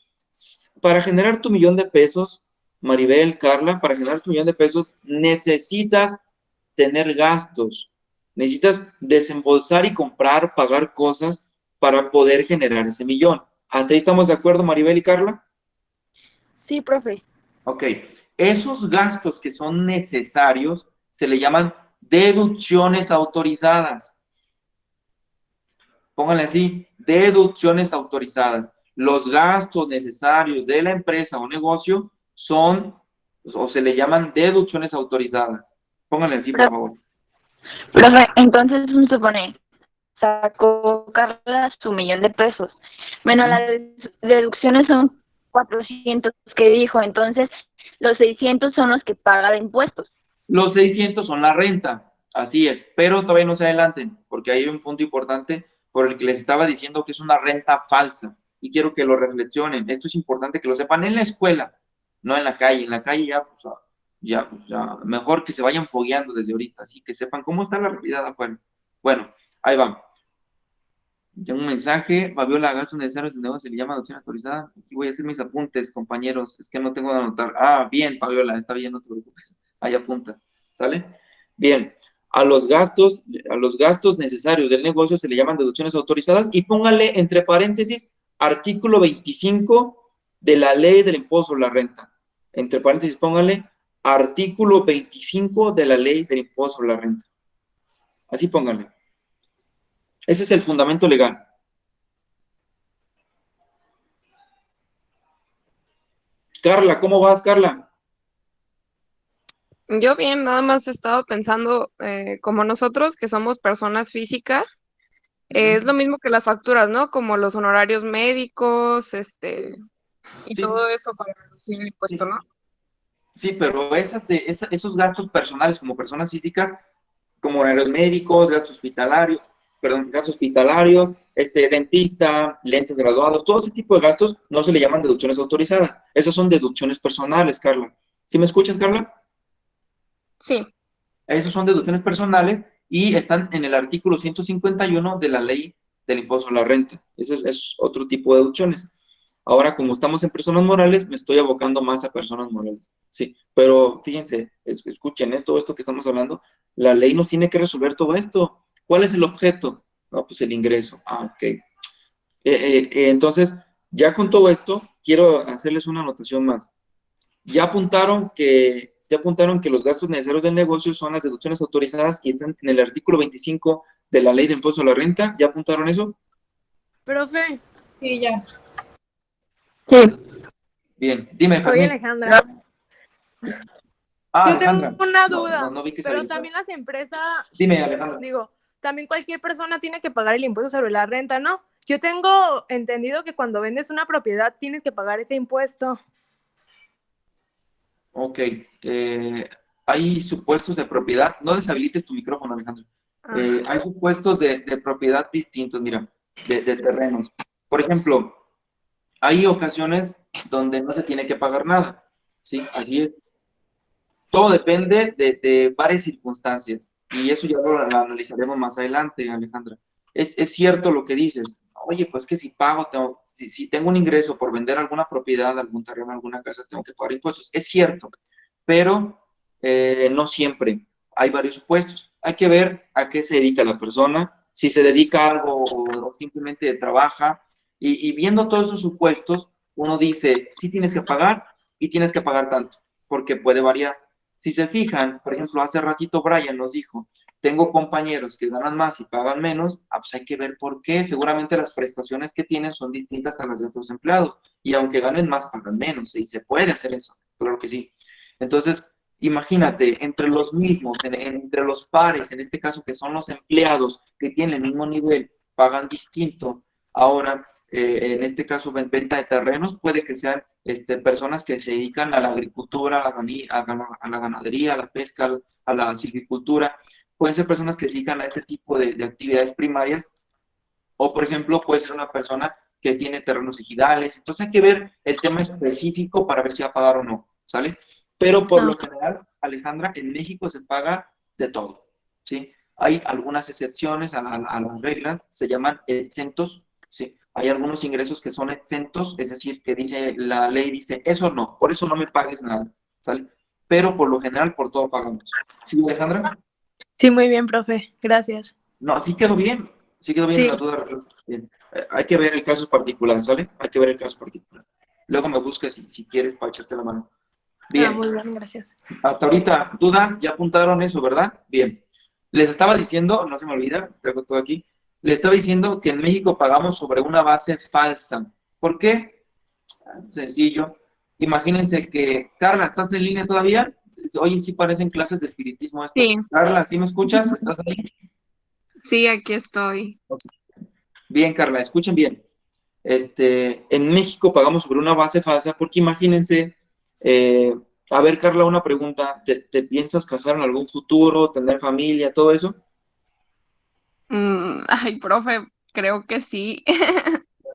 para generar tu millón de pesos, Maribel, Carla, para generar tu millón de pesos, necesitas tener gastos. Necesitas desembolsar y comprar, pagar cosas para poder generar ese millón. ¿Hasta ahí estamos de acuerdo, Maribel y Carla? Sí, profe. Ok. Esos gastos que son necesarios se le llaman deducciones autorizadas. Pónganle así, deducciones autorizadas. Los gastos necesarios de la empresa o negocio son, o se le llaman deducciones autorizadas. Pónganle así, por favor. Profe, entonces se supone, sacó Carla su millón de pesos, menos las deducciones son 400 que dijo, entonces los 600 son los que paga de impuestos. Los 600 son la renta, así es, pero todavía no se adelanten, porque hay un punto importante por el que les estaba diciendo que es una renta falsa, y quiero que lo reflexionen. Esto es importante que lo sepan en la escuela, no en la calle. En la calle ya, mejor que se vayan fogueando desde ahorita, así que sepan cómo está la realidad afuera. Bueno, ahí va. Tengo un mensaje, Fabiola, gastos necesarios del negocio se le llama adopción autorizada. Aquí voy a hacer mis apuntes, compañeros, es que no tengo que anotar. Ah, bien, Fabiola, está bien, no te preocupes. Ahí apunta, ¿sale? Bien, a los gastos necesarios del negocio se le llaman deducciones autorizadas y póngale entre paréntesis artículo 25 de la ley del impuesto sobre la renta. Entre paréntesis póngale artículo 25 de la ley del impuesto sobre la renta. Así póngale. Ese es el fundamento legal. Carla, ¿cómo vas, Carla? Yo bien, nada más estaba pensando, como nosotros que somos personas físicas, es lo mismo que las facturas, ¿no? Como los honorarios médicos, y Sí, todo eso para reducir el impuesto, sí. ¿no? Sí, pero esos gastos personales como personas físicas como honorarios médicos, gastos hospitalarios, dentista, lentes graduados, todo ese tipo de gastos no se le llaman deducciones autorizadas. Esos son deducciones personales, Carla. ¿Sí me escuchas, Carla? Sí. Esos son deducciones personales y están en el artículo 151 de la ley del impuesto a la renta. Eso es otro tipo de deducciones. Ahora, como estamos en personas morales, me estoy abocando más a personas morales. Sí, pero fíjense, escuchen, todo esto que estamos hablando, la ley nos tiene que resolver todo esto. ¿Cuál es el objeto? No, pues el ingreso. Ah, ok. Entonces, ya con todo esto, quiero hacerles una anotación más. Ya apuntaron que los gastos necesarios del negocio son las deducciones autorizadas y están en el artículo 25 de la ley de impuesto a la renta. ¿Ya apuntaron eso? Profe, Sí, ya. Sí. Bien, dime, soy Jazmín. Alejandra. Ah, Yo Alejandra. tengo una No, duda, no vi que pero saliste. también las empresas, Dime, Alejandra. digo, también cualquier persona tiene que pagar el impuesto sobre la renta, ¿no? Yo tengo entendido que cuando vendes una propiedad tienes que pagar ese impuesto. Ok. Hay supuestos de propiedad. No deshabilites tu micrófono, Alejandra. Hay supuestos de propiedad distintos, mira, de terrenos. Por ejemplo, hay ocasiones donde no se tiene que pagar nada, ¿sí? Así es. Todo depende de varias circunstancias y eso ya lo analizaremos más adelante, Alejandra. Es cierto lo que dices. Oye, pues que si pago, si tengo un ingreso por vender alguna propiedad, algún terreno, alguna casa, tengo que pagar impuestos. Es cierto, pero no siempre. Hay varios supuestos. Hay que ver a qué se dedica la persona, si se dedica a algo o simplemente trabaja. Y viendo todos esos supuestos, uno dice, sí tienes que pagar y tienes que pagar tanto, porque puede variar. Si se fijan, por ejemplo, hace ratito Brian nos dijo, tengo compañeros que ganan más y pagan menos, pues hay que ver por qué. Seguramente las prestaciones que tienen son distintas a las de otros empleados y aunque ganen más, pagan menos y se puede hacer eso, claro que sí. Entonces, imagínate, entre los mismos, entre los pares, en este caso que son los empleados que tienen el mismo nivel, pagan distinto. Ahora, en este caso, venta de terrenos, puede que sean personas que se dedican a la agricultura, a la ganadería, a la pesca, a la silvicultura. Pueden ser personas que se dedican a este tipo de actividades primarias. O, por ejemplo, puede ser una persona que tiene terrenos ejidales. Entonces hay que ver el tema específico para ver si va a pagar o no, ¿sale? Pero por lo general, Alejandra, en México se paga de todo, ¿sí? Hay algunas excepciones a las reglas, se llaman exentos, ¿sí? Hay algunos ingresos que son exentos, es decir, que dice la ley, dice, eso no, por eso no me pagues nada, ¿sale? Pero por lo general, por todo pagamos. ¿Sí, Alejandra? Sí, muy bien, profe. Gracias. No, sí quedó bien. Sí quedó bien Sí. la duda. Bien. Hay que ver el caso particular, ¿sale? Hay que ver el caso particular. Luego me buscas si quieres para echarte la mano. Bien. Muy bien, gracias. Hasta ahorita, dudas, ya apuntaron eso, ¿verdad? Bien. Les estaba diciendo, no se me olvida, traigo todo aquí, les estaba diciendo que en México pagamos sobre una base falsa. ¿Por qué? Sencillo. Imagínense que, Carla, ¿estás en línea todavía? Oye, sí parecen clases de espiritismo esto. Sí. Carla, ¿sí me escuchas? ¿Estás ahí? Sí, aquí estoy. Bien, Carla, escuchen bien. En México pagamos sobre una base falsa porque imagínense, a ver, Carla, una pregunta, ¿te piensas casar en algún futuro, tener familia, todo eso? Ay, profe, creo que sí.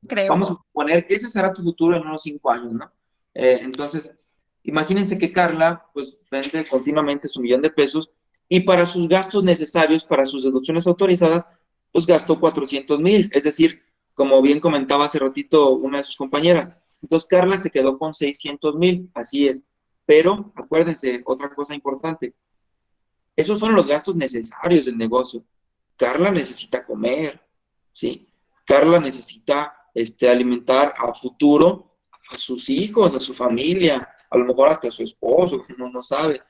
Creo. Vamos a suponer que ese será tu futuro en unos 5 años, ¿no? Entonces, imagínense que Carla, pues, vende continuamente su $1,000,000 y para sus gastos necesarios, para sus deducciones autorizadas, pues gastó 400,000, es decir, como bien comentaba hace ratito una de sus compañeras. Entonces, Carla se quedó con 600,000, así es. Pero, acuérdense, otra cosa importante, esos son los gastos necesarios del negocio. Carla necesita comer, ¿sí? Carla necesita alimentar a futuro a sus hijos, a su familia, a lo mejor hasta a su esposo, uno no sabe.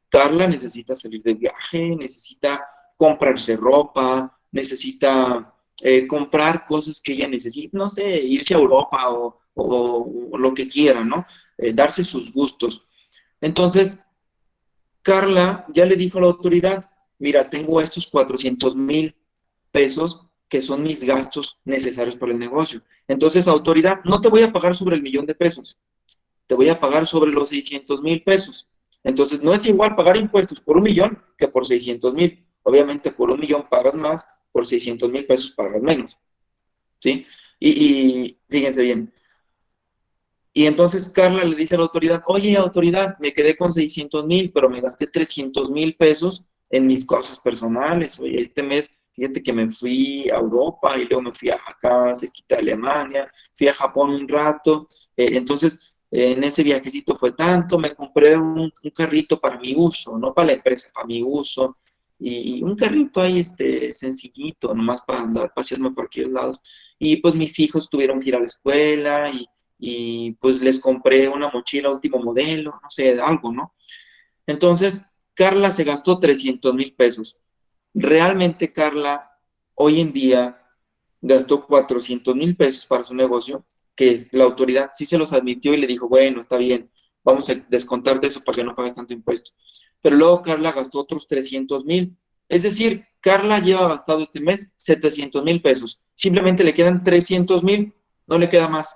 Carla necesita salir de viaje, necesita comprarse ropa, necesita comprar cosas que ella necesita, no sé, irse a Europa o lo que quiera, ¿no? Darse sus gustos. Entonces, Carla ya le dijo a la autoridad, mira, tengo estos 400,000 pesos que son mis gastos necesarios para el negocio. Entonces, autoridad, no te voy a pagar sobre el 1,000,000 de pesos, te voy a pagar sobre los 600,000 pesos. Entonces, no es igual pagar impuestos por 1,000,000 que por 600,000. Obviamente, por 1,000,000 pagas más, por 600,000 pesos pagas menos, ¿sí? Y fíjense bien. Y entonces Carla le dice a la autoridad, oye, autoridad, me quedé con 600,000, pero me gasté 300,000 pesos en mis cosas personales. Oye, este mes, fíjate que me fui a Europa y luego me fui acá, cerquita de Alemania, fui a Japón un rato. Entonces, en ese viajecito fue tanto, me compré un carrito para mi uso, no para la empresa, para mi uso. Y un carrito ahí, sencillito, nomás para andar paseándome por aquellos lados. Y pues mis hijos tuvieron que ir a la escuela y pues les compré una mochila último modelo, no sé, algo, ¿no? Entonces, Carla se gastó 300,000 pesos. Realmente Carla hoy en día gastó 400,000 pesos para su negocio, que la autoridad sí se los admitió y le dijo, bueno, está bien, vamos a descontar de eso para que no pagues tanto impuesto. Pero luego Carla gastó otros 300,000. Es decir, Carla lleva gastado este mes 700,000 pesos. Simplemente le quedan 300,000, no le queda más.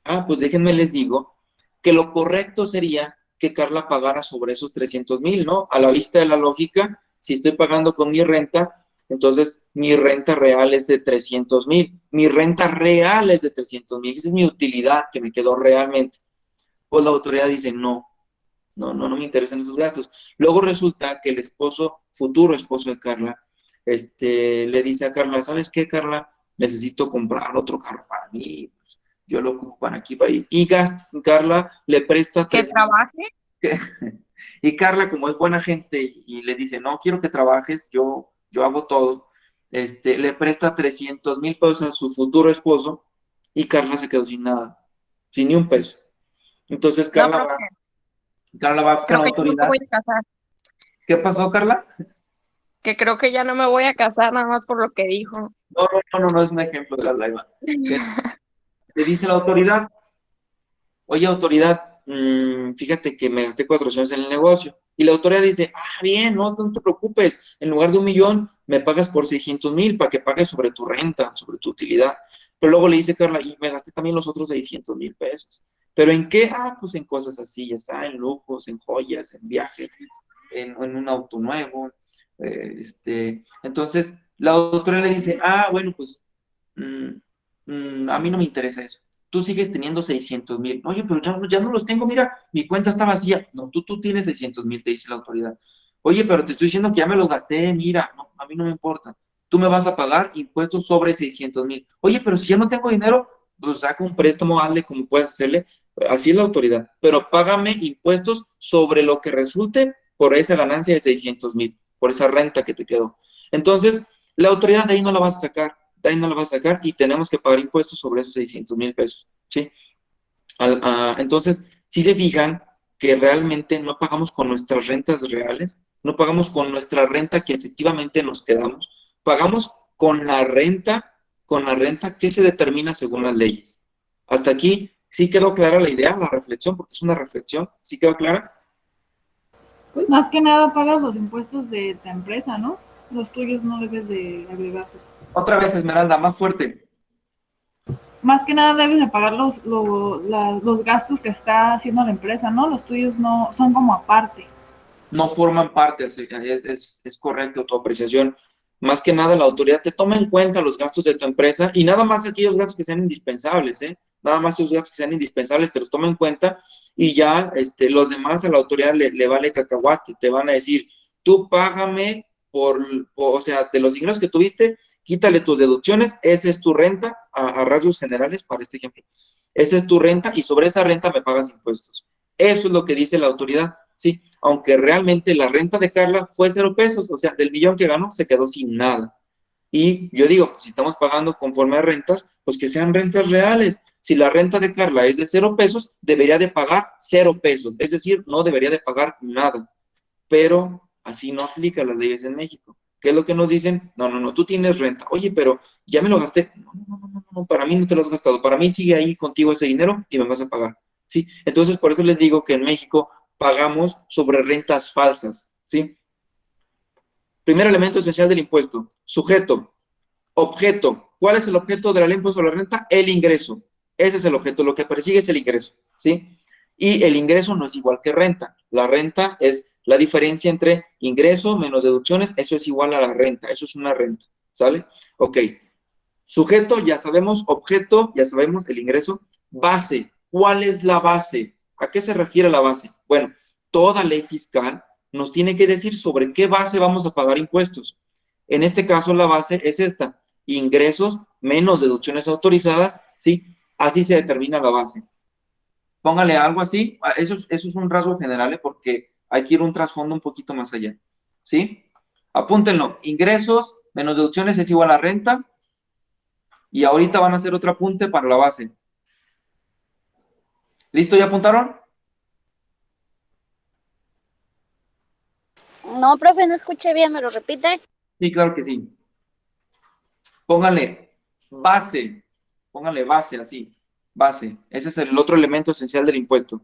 Ah, pues déjenme les digo que lo correcto sería que Carla pagara sobre esos 300,000, ¿no? A la vista de la lógica, si estoy pagando con mi renta, entonces mi renta real es de 300,000. Mi renta real es de 300,000. Esa es mi utilidad que me quedó realmente. Pues la autoridad dice, no me interesan esos gastos. Luego resulta que el esposo, futuro esposo de Carla, le dice a Carla, ¿sabes qué, Carla? Necesito comprar otro carro para mí. Pues, yo lo ocupo para aquí, para ahí. Y Carla le presta Que 300. trabaje. Y Carla, como es buena gente, y le dice, no quiero que trabajes, yo hago todo, le presta 300,000 pesos a su futuro esposo, y Carla se quedó sin nada, sin ni un peso. Entonces No, Carla profe, va con creo la que ya no me autoridad. voy a casar. ¿Qué pasó, Carla? Que creo que ya no me voy a casar nada más por lo que dijo. No es un ejemplo de la live. Le dice la autoridad, oye, autoridad, fíjate que me gasté 400 en el negocio. Y la autoridad dice, bien, no te preocupes, en lugar de 1,000,000, me pagas por 600,000 para que pagues sobre tu renta, sobre tu utilidad. Pero luego le dice Carla, y me gasté también los otros 600,000 pesos. ¿Pero en qué? Pues en cosas así, ya está, en lujos, en joyas, en viajes, en un auto nuevo. Entonces, la autoridad le dice, bueno, pues mm, a mí no me interesa eso. Tú sigues teniendo 600,000. Oye, pero ya no los tengo, mira, mi cuenta está vacía. No, tú tienes 600,000, te dice la autoridad. Oye, pero te estoy diciendo que ya me los gasté, mira, no, a mí no me importa. Tú me vas a pagar impuestos sobre 600,000. Oye, pero si ya no tengo dinero, pues saca un préstamo, hazle como puedas hacerle. Así es la autoridad. Pero págame impuestos sobre lo que resulte por esa ganancia de 600,000, por esa renta que te quedó. Entonces, la autoridad de ahí no la vas a sacar, de ahí no la vas a sacar y tenemos que pagar impuestos sobre esos 600,000 pesos, ¿sí? Entonces, si se fijan que realmente no pagamos con nuestras rentas reales, no pagamos con nuestra renta que efectivamente nos quedamos, pagamos con la renta que se determina según las leyes. Hasta aquí, ¿sí quedó clara la idea, la reflexión? Porque es una reflexión, ¿sí quedó clara? Pues más que nada pagas los impuestos de tu empresa, ¿no? Los tuyos no debes de agregarlos. Otra vez, Esmeralda, más fuerte. Más que nada debes de pagar los gastos que está haciendo la empresa, ¿no? Los tuyos no son como aparte. No forman parte, es correcto tu apreciación. Más que nada, la autoridad te toma en cuenta los gastos de tu empresa y nada más aquellos gastos que sean indispensables, ¿eh? Nada más esos gastos que sean indispensables te los toma en cuenta y ya los demás a la autoridad le vale cacahuate, te van a decir, tú págame o sea, de los ingresos que tuviste, quítale tus deducciones, esa es tu renta, a rasgos generales para este ejemplo, esa es tu renta y sobre esa renta me pagas impuestos. Eso es lo que dice la autoridad. Sí, aunque realmente la renta de Carla fue 0 pesos, o sea, del 1,000,000 que ganó, se quedó sin nada. Y yo digo, si estamos pagando conforme a rentas, pues que sean rentas reales. Si la renta de Carla es de 0 pesos, debería de pagar 0 pesos, es decir, no debería de pagar nada. Pero así no aplica las leyes en México. ¿Qué es lo que nos dicen? No, tú tienes renta. Oye, pero ya me lo gasté. No, para mí no te lo has gastado. Para mí sigue ahí contigo ese dinero y me vas a pagar. ¿Sí? Entonces, por eso les digo que en México pagamos sobre rentas falsas, ¿sí? Primer elemento esencial del impuesto, sujeto, objeto. ¿Cuál es el objeto de la ley de impuesto sobre la renta? El ingreso. Ese es el objeto, lo que persigue es el ingreso, ¿sí? Y el ingreso no es igual que renta. La renta es la diferencia entre ingreso menos deducciones, eso es igual a la renta, eso es una renta, ¿sale? Ok. Sujeto, ya sabemos, objeto, ya sabemos, el ingreso. Base, ¿cuál es la base? ¿A qué se refiere la base? Bueno, toda ley fiscal nos tiene que decir sobre qué base vamos a pagar impuestos. En este caso, la base es esta, ingresos menos deducciones autorizadas, ¿sí? Así se determina la base. Póngale algo así, eso es un rasgo general, ¿eh? Porque hay que ir un trasfondo un poquito más allá, ¿sí? Apúntenlo, ingresos menos deducciones es igual a renta, y ahorita van a hacer otro apunte para la base. ¿Listo? ¿Ya apuntaron? No, profe, no escuché bien, ¿me lo repite? Sí, claro que sí. Póngale base así, base. Ese es el otro elemento esencial del impuesto.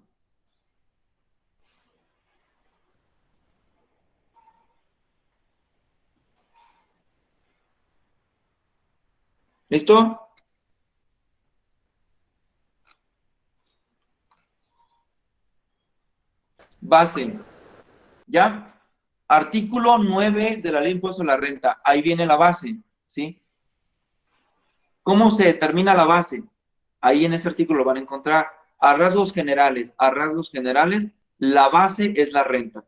¿Listo? Base. ¿Ya? Artículo 9 de la ley de impuesto a la renta. Ahí viene la base, ¿sí? ¿Cómo se determina la base? Ahí en ese artículo lo van a encontrar. A rasgos generales, la base es la renta.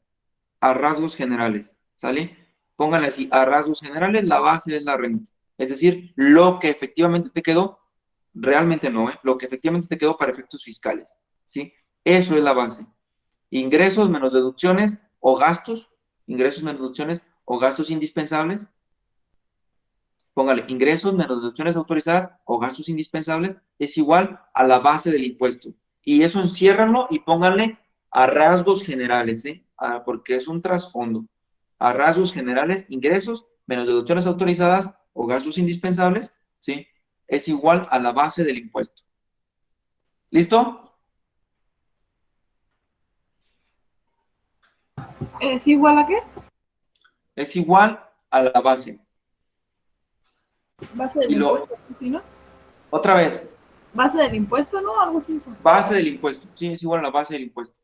A rasgos generales, ¿sale? Pónganle así, a rasgos generales, la base es la renta. Es decir, lo que efectivamente te quedó, realmente no, ¿eh? Lo que efectivamente te quedó para efectos fiscales, ¿sí? Eso es la base. Ingresos menos deducciones o gastos, ingresos menos deducciones o gastos indispensables. Póngale, ingresos menos deducciones autorizadas o gastos indispensables es igual a la base del impuesto. Y eso enciérranlo y pónganle a rasgos generales, ¿eh? Porque es un trasfondo. A rasgos generales, ingresos menos deducciones autorizadas o gastos indispensables, ¿sí? Es igual a la base del impuesto. ¿Listo? ¿Es igual a qué? Es igual a la base. Base del Y impuesto, ¿sí, no? otra vez, Base del impuesto, ¿no? Algo así. base del impuesto. Sí, es igual a la base del impuesto.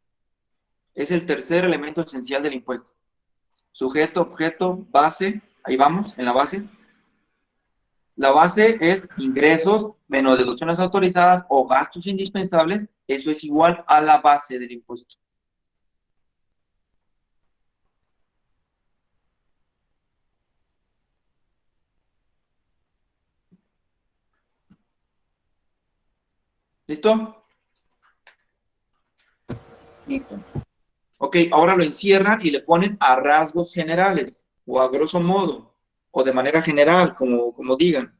Es el tercer elemento esencial del impuesto. Sujeto, objeto, base. Ahí vamos, en la base. La base es ingresos menos deducciones autorizadas o gastos indispensables. Eso es igual a la base del impuesto. ¿Listo? Listo. Ok, ahora lo encierran y le ponen a rasgos generales o a grosso modo o de manera general, como digan.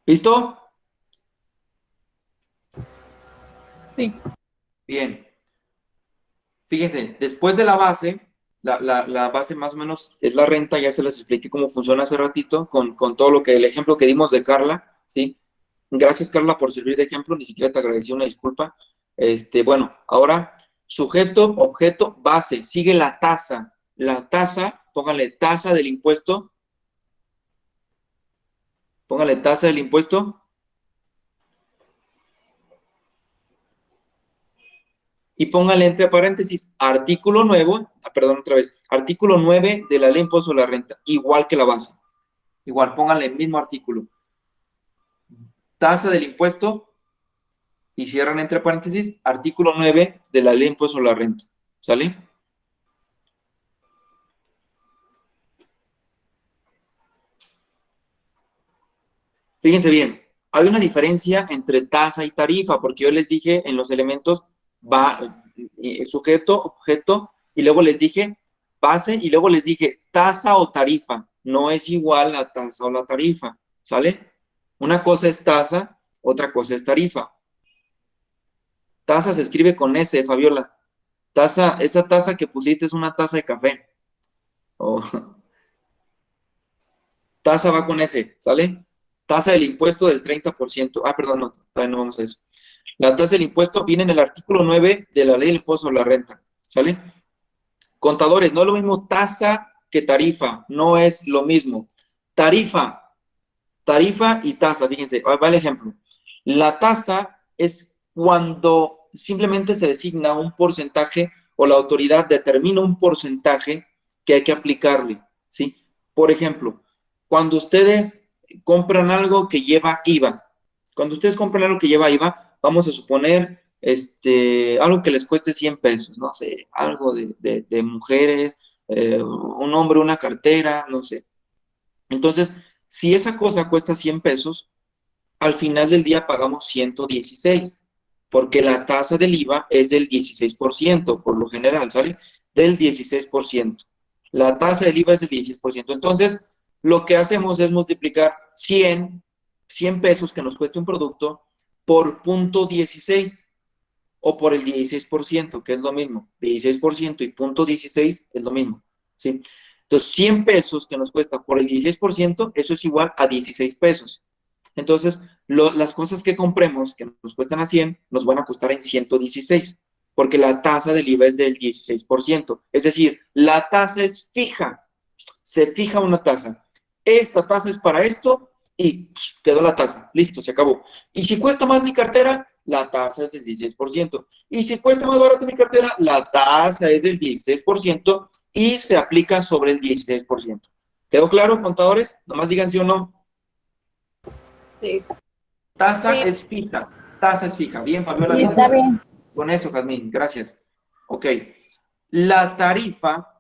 ¿Listo? Sí. Bien. Fíjense, después de la base, la base más o menos es la renta, ya se les expliqué cómo funciona hace ratito, con todo lo que, el ejemplo que dimos de Carla, ¿sí? Gracias, Carla, por servir de ejemplo, ni siquiera te agradecí, una disculpa. Bueno, ahora, sujeto, objeto, base, sigue la tasa. La tasa, póngale tasa del impuesto, póngale tasa del impuesto, y póngale entre paréntesis artículo nuevo, perdón, otra vez, artículo 9 de la ley de impuesto a la renta, igual que la base. Igual, póngale el mismo artículo. Tasa del impuesto, y cierran entre paréntesis, artículo 9 de la ley de impuesto a la renta. ¿Sale? Fíjense bien, hay una diferencia entre tasa y tarifa, porque yo les dije en los elementos va sujeto, objeto, y luego les dije base, y luego les dije tasa o tarifa. No es igual la tasa o la tarifa, ¿sale? Una cosa es tasa, otra cosa es tarifa. Tasa se escribe con S, Fabiola. Taza, esa taza que pusiste es una taza de café. Oh. Taza va con S, ¿sale? Tasa del impuesto del 30%. Ah, perdón, no, todavía no vamos a eso. La tasa del impuesto viene en el artículo 9 de la ley del impuesto sobre la renta, ¿sale? Contadores, no es lo mismo tasa que tarifa, no es lo mismo. Tarifa y tasa, fíjense, va el ejemplo. La tasa es cuando simplemente se designa un porcentaje o la autoridad determina un porcentaje que hay que aplicarle, ¿sí? Por ejemplo, cuando ustedes compran algo que lleva IVA, vamos a suponer algo que les cueste 100 pesos, no sé, algo de mujeres, un hombre, una cartera, no sé. Entonces, si esa cosa cuesta 100 pesos, al final del día pagamos 116, porque la tasa del IVA es del 16%, por lo general, ¿sale? Del 16%. La tasa del IVA es del 16%. Entonces, lo que hacemos es multiplicar 100 pesos que nos cuesta un producto por punto 16 o por el 16%, que es lo mismo. 16% y punto 16 es lo mismo, ¿sí? Entonces, 100 pesos que nos cuesta por el 16%, eso es igual a 16 pesos. Entonces, las cosas que compremos que nos cuestan a 100, nos van a costar en 116, porque la tasa del IVA es del 16%. Es decir, la tasa es fija, se fija una tasa. Esta tasa es para esto y quedó la tasa, listo, se acabó. Y si cuesta más mi cartera, la tasa es del 16%. Y si cuesta más barato mi cartera, la tasa es del 16% y se aplica sobre el 16%. ¿Quedó claro, contadores? Nomás digan sí o no. Sí. Tasa Sí. es fija. Tasa es fija. Bien, Fabiola. Sí, bien. está bien. Con eso, Jazmín, gracias. Ok. La tarifa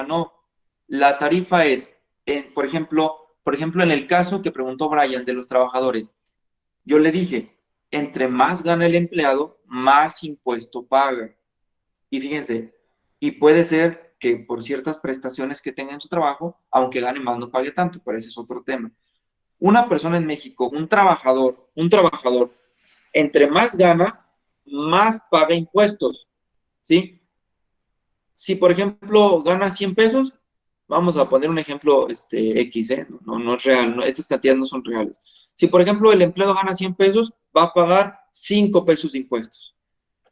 no. La tarifa es, por ejemplo, en el caso que preguntó Brian de los trabajadores, yo le dije, entre más gana el empleado, más impuesto paga. Y fíjense, y puede ser que por ciertas prestaciones que tenga en su trabajo, aunque gane más, no pague tanto, pero ese es otro tema. Una persona en México, un trabajador, entre más gana, más paga impuestos, ¿sí? Si, por ejemplo, gana 100 pesos, vamos a poner un ejemplo X, no es real, estas cantidades no son reales. Si, por ejemplo, el empleado gana 100 pesos, va a pagar 5 pesos de impuestos,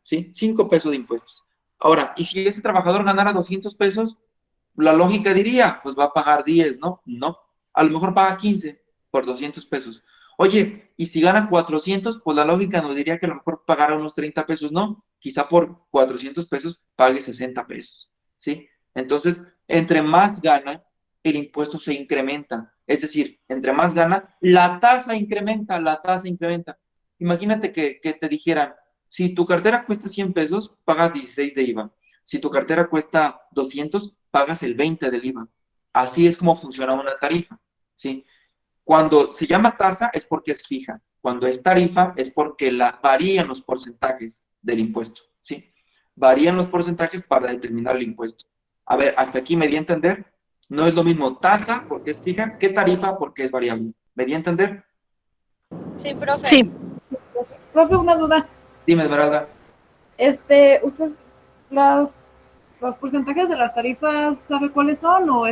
¿sí? 5 pesos de impuestos. Ahora, ¿y si ese trabajador ganara 200 pesos? La lógica diría, pues va a pagar 10, ¿no? No, a lo mejor paga 15 por 200 pesos. Oye, y si gana 400, pues la lógica nos diría que a lo mejor pagará unos 30 pesos, no, quizá por 400 pesos pague 60 pesos, ¿sí? Entonces, entre más gana, el impuesto se incrementa. Es decir, entre más gana, la tasa incrementa. Imagínate que te dijeran, si tu cartera cuesta 100 pesos, pagas 16 de IVA. Si tu cartera cuesta 200, pagas el 20 del IVA. Así es como funciona una tarifa, ¿sí? Cuando se llama tasa es porque es fija. Cuando es tarifa es porque varían los porcentajes del impuesto, ¿sí? Varían los porcentajes para determinar el impuesto. A ver, hasta aquí me di a entender. No es lo mismo tasa porque es fija que tarifa porque es variable. ¿Me di a entender? Sí, profe. Sí. Profe, una duda. Dime, Esmeralda. ¿Usted los porcentajes de las tarifas sabe cuáles son o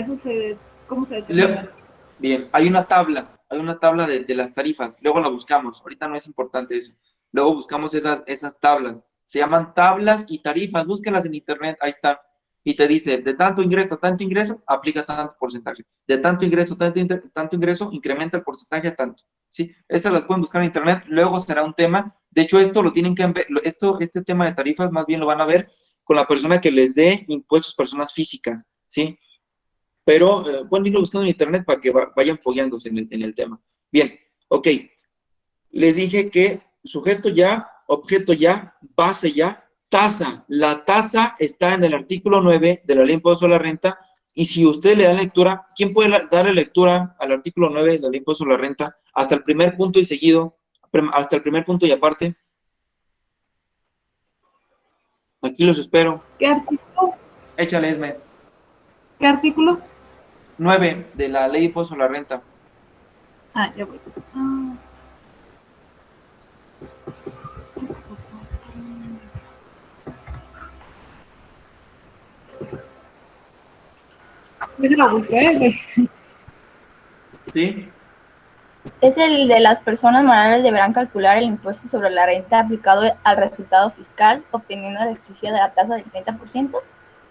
cómo se determina? Bien, hay una tabla de las tarifas, luego la buscamos, ahorita no es importante eso, luego buscamos esas tablas, se llaman tablas y tarifas, búsquenlas en internet, ahí está, y te dice, de tanto ingreso a tanto ingreso, aplica tanto porcentaje, de tanto ingreso a tanto ingreso, incrementa el porcentaje a tanto, ¿sí? Estas las pueden buscar en internet, luego será un tema, de hecho esto lo tienen que ver, este tema de tarifas más bien lo van a ver con la persona que les dé impuestos personas físicas, ¿sí? Pero pueden irlo buscando en internet para que vayan fogueándose en el tema. Bien, ok. Les dije que sujeto ya, objeto ya, base ya, tasa. La tasa está en el artículo 9 de la Ley de Impuesto a la Renta. Y si usted le da lectura, ¿quién puede darle lectura al artículo 9 de la Ley de Impuesto a la Renta hasta el primer punto y seguido, hasta el primer punto y aparte? Aquí los espero. ¿Qué artículo? Échale, Esme. ¿Qué artículo? 9 de la Ley de Impuesto a la Renta. Ah, ya voy. Yo se la busqué. ¿Sí? Es el de las personas morales deberán calcular el impuesto sobre la renta aplicado al resultado fiscal, obteniendo la exigencia de la tasa del 30%.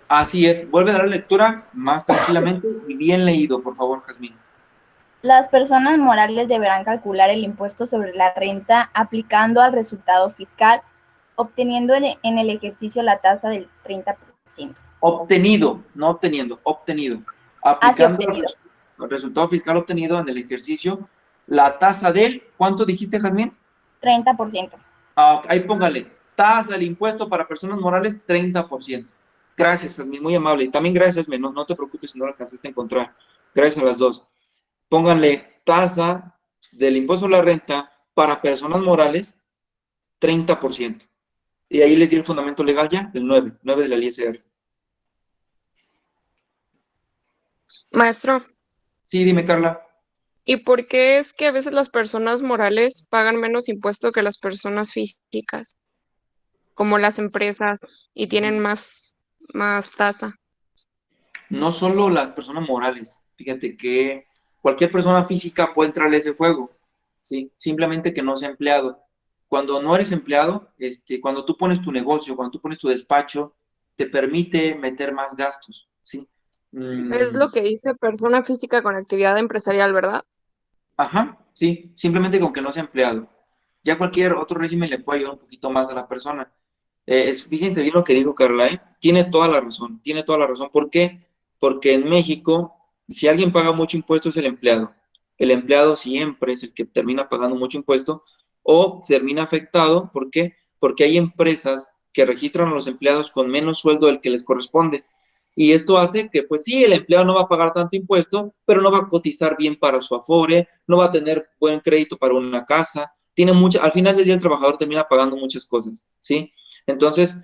Así es. Vuelve a dar la lectura más tranquilamente y bien leído, por favor, Jazmín. Las personas morales deberán calcular el impuesto sobre la renta aplicando al resultado fiscal, obteniendo en el ejercicio la tasa del 30%. Obtenido, no obteniendo, obtenido. Así Aplicando obtenido, el resultado fiscal obtenido en el ejercicio, la tasa del, ¿cuánto dijiste, Jazmín? 30%. Ahí póngale, tasa del impuesto para personas morales, 30%. Gracias, Jazmín, muy amable. Y también gracias, no te preocupes si no lo alcanzaste a encontrar. Gracias a las dos. Pónganle tasa del impuesto a la renta para personas morales, 30%. Y ahí les di el fundamento legal ya, el 9 de la ISR. Maestro, Sí, dime, Carla. ¿y por qué es que a veces las personas morales pagan menos impuesto que las personas físicas, como las empresas, y tienen más tasa? No solo las personas morales, fíjate que cualquier persona física puede entrarle a ese juego, ¿sí? Simplemente que no sea empleado. Cuando no eres empleado, cuando tú pones tu negocio, cuando tú pones tu despacho, te permite meter más gastos, ¿sí? Es lo que dice persona física con actividad empresarial, ¿verdad? Ajá, sí, simplemente con que no sea empleado. Ya cualquier otro régimen le puede ayudar un poquito más a la persona. Fíjense bien lo que dijo Carla, ¿eh? Tiene toda la razón, tiene toda la razón. ¿Por qué? Porque en México, si alguien paga mucho impuesto es el empleado. El empleado siempre es el que termina pagando mucho impuesto o termina afectado. ¿Por qué? Porque hay empresas que registran a los empleados con menos sueldo del que les corresponde. Y esto hace que, pues sí, el empleado no va a pagar tanto impuesto, pero no va a cotizar bien para su Afore, no va a tener buen crédito para una casa. Al final del día el trabajador termina pagando muchas cosas, ¿sí? Entonces,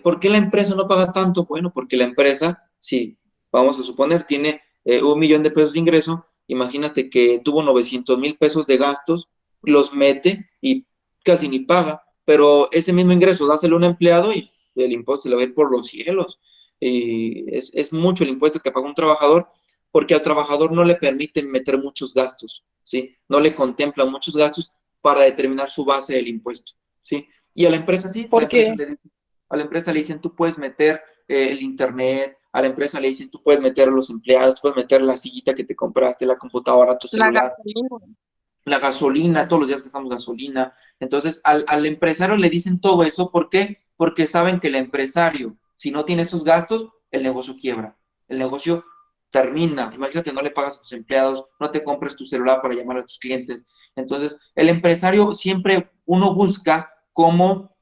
¿por qué la empresa no paga tanto? Bueno, porque la empresa, si vamos a suponer, tiene 1 millón de pesos de ingreso, imagínate que tuvo 900,000 pesos de gastos, los mete y casi ni paga, pero ese mismo ingreso dáselo a un empleado y el impuesto se le va a ir por los cielos. Es mucho el impuesto que paga un trabajador porque al trabajador no le permiten meter muchos gastos, ¿sí? No le contemplan muchos gastos para determinar su base del impuesto, ¿sí? Y a la empresa sí, Porque a la empresa le dicen, tú puedes meter el internet, a la empresa le dicen, tú puedes meter a los empleados, puedes meter la sillita que te compraste, la computadora, tu la celular, gasolina. la gasolina, todos los días gastamos gasolina. Entonces, al empresario le dicen todo eso, ¿por qué? Porque saben que el empresario, si no tiene esos gastos, el negocio quiebra, el negocio termina. Imagínate, no le pagas a tus empleados, no te compras tu celular para llamar a tus clientes. Entonces, el empresario siempre uno busca cómo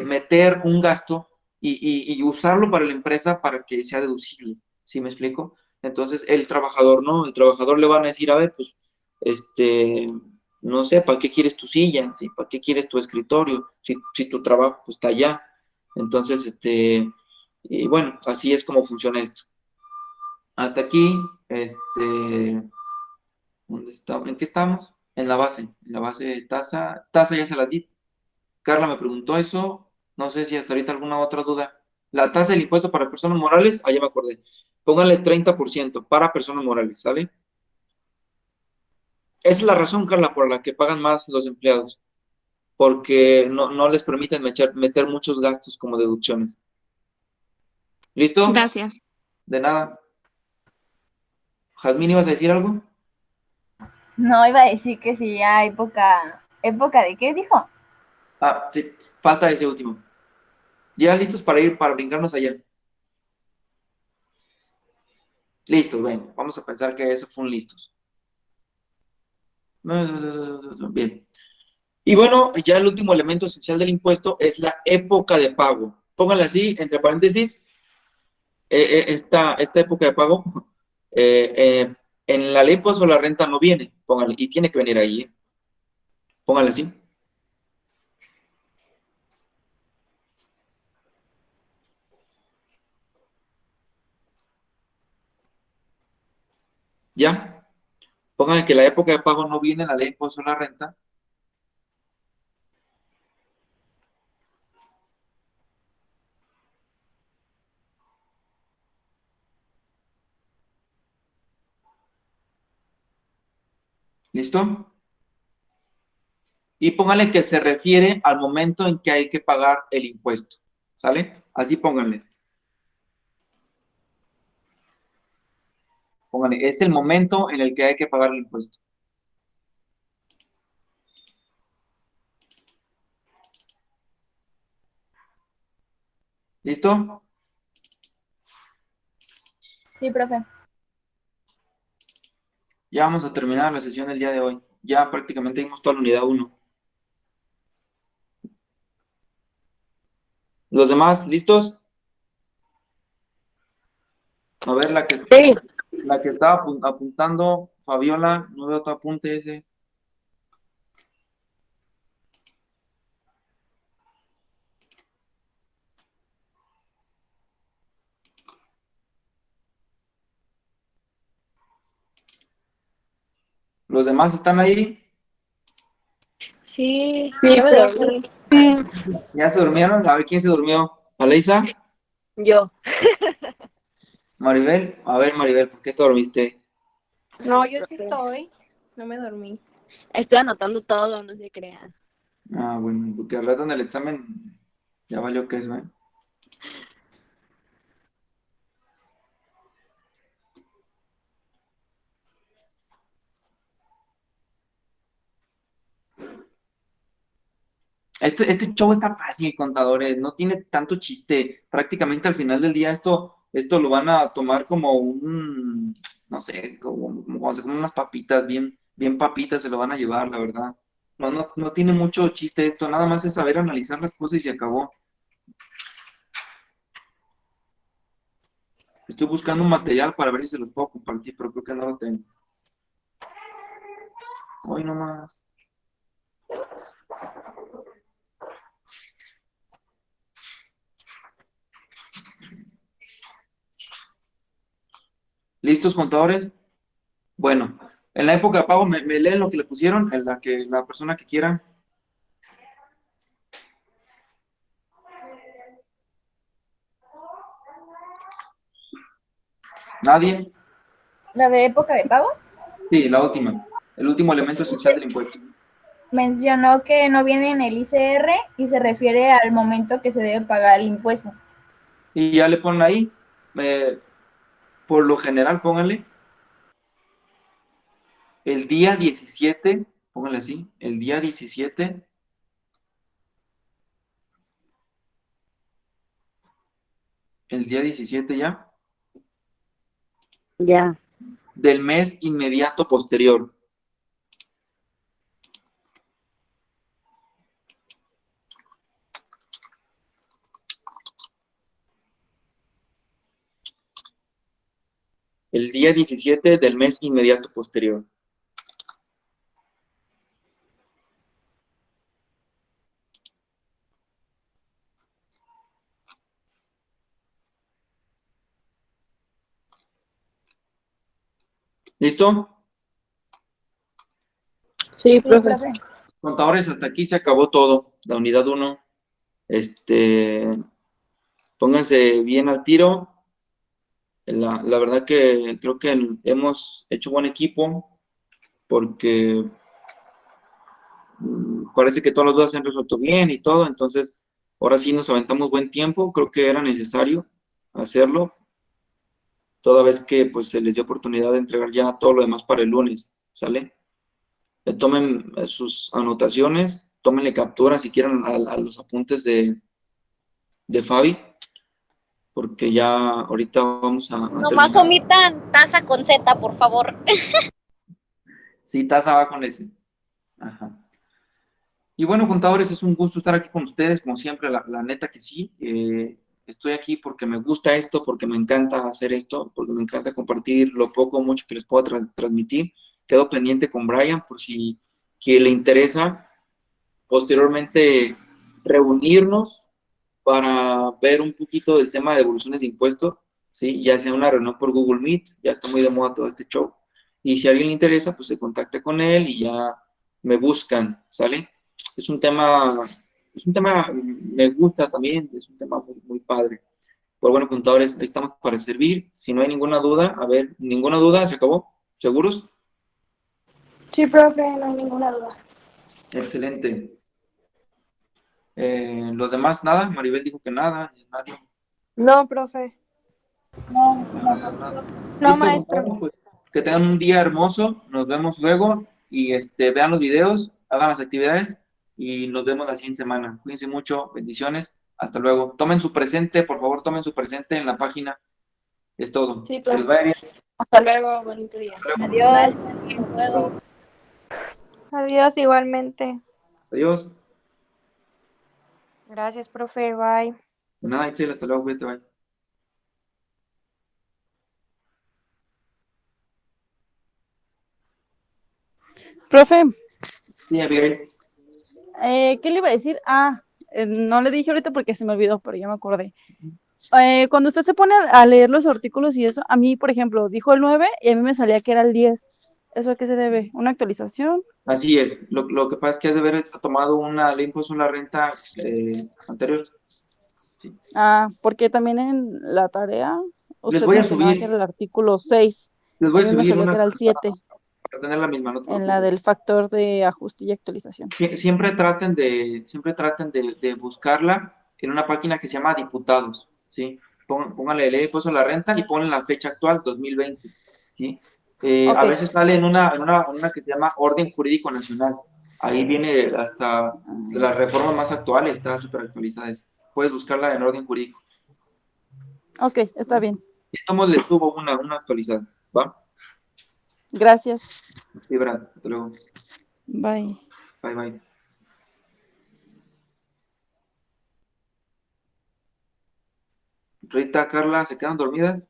meter un gasto y usarlo para la empresa para que sea deducible. ¿Sí me explico? Entonces, el trabajador no, el trabajador le van a decir, a ver, pues este, no sé, ¿para qué quieres tu silla? ¿Sí? ¿Para qué quieres tu escritorio? Si tu trabajo pues, está allá. Entonces, y bueno, así es como funciona esto. Hasta aquí, ¿dónde está? ¿En qué estamos? En la base de tasa ya se las di. Carla me preguntó eso, no sé si hasta ahorita alguna otra duda. La tasa del impuesto para personas morales, ya me acordé. Póngale 30% para personas morales, ¿sale? Esa es la razón, Carla, por la que pagan más los empleados, porque no les permiten meter muchos gastos como deducciones. ¿Listo? Gracias. De nada. Jazmín, ¿ibas a decir algo? No, iba a decir que sí, ya época ¿de qué dijo? Sí, falta ese último. ¿Ya listos para brincarnos allá? Listos, ven, vamos a pensar que eso fue un listos. Bien. Y bueno, ya el último elemento esencial del impuesto es la época de pago. Pónganle así, entre paréntesis, esta época de pago, en la ley impuesto a la renta no viene, pónganle, y tiene que venir ahí, pónganle así. ¿Ya? Pónganle que la época de pago no viene en la ley impuesto a la renta. ¿Listo? Y pónganle que se refiere al momento en que hay que pagar el impuesto. ¿Sale? Así pónganle. Póngale, es el momento en el que hay que pagar el impuesto. ¿Listo? Sí, profe. Ya vamos a terminar la sesión del día de hoy. Ya prácticamente vimos toda la unidad 1. ¿Los demás listos? A ver, Sí. la que estaba apuntando, Fabiola, no veo tu apunte ese. ¿Los demás están ahí? Sí, Sí, ya me profe. dormí. Sí. ¿Ya se durmieron? A ver quién se durmió. ¿Aleisa? Yo. ¿Maribel? A ver, Maribel, ¿por qué te dormiste? No, yo sí estoy. No me dormí. Estoy anotando todo, no se crean. Ah, bueno, porque al rato en el examen ya valió que eso, ¿eh? Este show está fácil, contadores, no tiene tanto chiste. Prácticamente al final del día esto lo van a tomar como un, no sé, como unas papitas, bien papitas se lo van a llevar, la verdad. No tiene mucho chiste esto, nada más es saber analizar las cosas y se acabó. Estoy buscando un material para ver si se los puedo compartir, pero creo que no lo tengo. Hoy nomás. ¿Listos, contadores? Bueno, en la época de pago, ¿me leen lo que le pusieron? En la persona que quiera. ¿Nadie? ¿La de época de pago? Sí, la última. El último elemento esencial del impuesto. Mencionó que no viene en el ICR y se refiere al momento que se debe pagar el impuesto. Y ya le ponen ahí. Por lo general, pónganle. El día 17, pónganle así, el día 17 ya, Ya. del mes inmediato posterior. El día 17 del mes inmediato posterior. ¿Listo? Sí, Sí, profe. profe. Contadores, hasta aquí se acabó todo. La unidad 1. Pónganse bien al tiro. La verdad que creo que hemos hecho buen equipo porque parece que todas las dudas se han resuelto bien y todo, entonces ahora sí nos aventamos buen tiempo, creo que era necesario hacerlo, toda vez que pues se les dio oportunidad de entregar ya todo lo demás para el lunes, ¿sale? Tomen sus anotaciones, tómenle captura si quieren a los apuntes de Fabi, porque ya ahorita vamos a Nomás terminar. omitan taza con Z, por favor. Sí, taza va con ese. Ajá. Y bueno, contadores, es un gusto estar aquí con ustedes, como siempre, la neta que sí. Estoy aquí porque me gusta esto, porque me encanta hacer esto, porque me encanta compartir lo poco o mucho que les puedo transmitir. Quedo pendiente con Brian por si que le interesa posteriormente reunirnos para ver un poquito del tema de devoluciones de impuestos, ¿sí? Ya sea una reunión por Google Meet, ya está muy de moda todo este show. Y si a alguien le interesa, pues se contacta con él y ya me buscan, ¿sale? Es un tema, me gusta también, es un tema muy padre. Pues bueno, contadores, ahí estamos para servir. Si no hay ninguna duda, a ver, ninguna duda, ¿se acabó? ¿Seguros? Sí, profe, no hay ninguna duda. Excelente. Los demás, nada. Maribel dijo que nada. Nadie. No, profe. No, Nada. No, Listo, maestra. contadores, pues. Que tengan un día hermoso. Nos vemos luego. Y vean los videos, hagan las actividades. Y nos vemos la siguiente semana. Cuídense mucho. Bendiciones. Hasta luego. Tomen su presente, por favor, tomen su presente en la página. Es todo. Sí, Que les claro. vaya bien. Hasta luego, bonito día. Hasta luego. Adiós. Gracias. Hasta luego. Adiós, igualmente. Adiós. Gracias, profe. Bye. De nada, Itzel, hasta luego. Cuídate, bye. Profe, Sí, Abigail. ¿qué le iba a decir? No le dije ahorita porque se me olvidó, pero ya me acordé. Cuando usted se pone a leer los artículos y eso, a mí, por ejemplo, dijo el 9 y a mí me salía que era el 10. ¿Eso a qué se debe? ¿Una actualización? Así es. Lo que pasa es que has de haber tomado una ley de impuesto a la renta anterior. Sí. Porque también en la tarea Les usted voy a mencionaba que subir, era el artículo 6. les A voy a mí me subir salió que una era el 7, para tener la misma, no te en la preocupes. del factor de ajuste y actualización. Siempre traten de buscarla en una página que se llama Diputados, ¿sí? Pónganle ley de impuesto a la renta y pongan la fecha actual, 2020, ¿sí? A Ok, veces sale en una que se llama Orden Jurídico Nacional. Ahí viene hasta de las reformas más actuales, está súper actualizada. Puedes buscarla en Orden Jurídico. ok, está bien. Y todos le subo una actualizada, ¿va? Gracias. Sí, Brad, hasta luego. Bye. Bye, bye. Rita, Carla, ¿se quedan dormidas?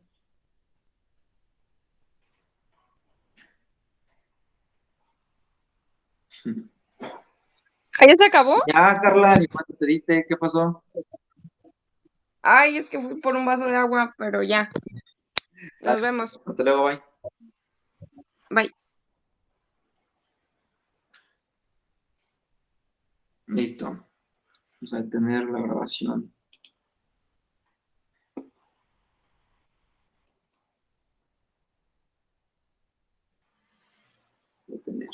¿Ah, ya se acabó? Ya, Carla, ni cuánto te diste, ¿qué pasó? Ay, es que fui por un vaso de agua, pero ya. Nos vemos. Hasta luego, bye. Bye. Listo. Vamos a detener la grabación. Detener.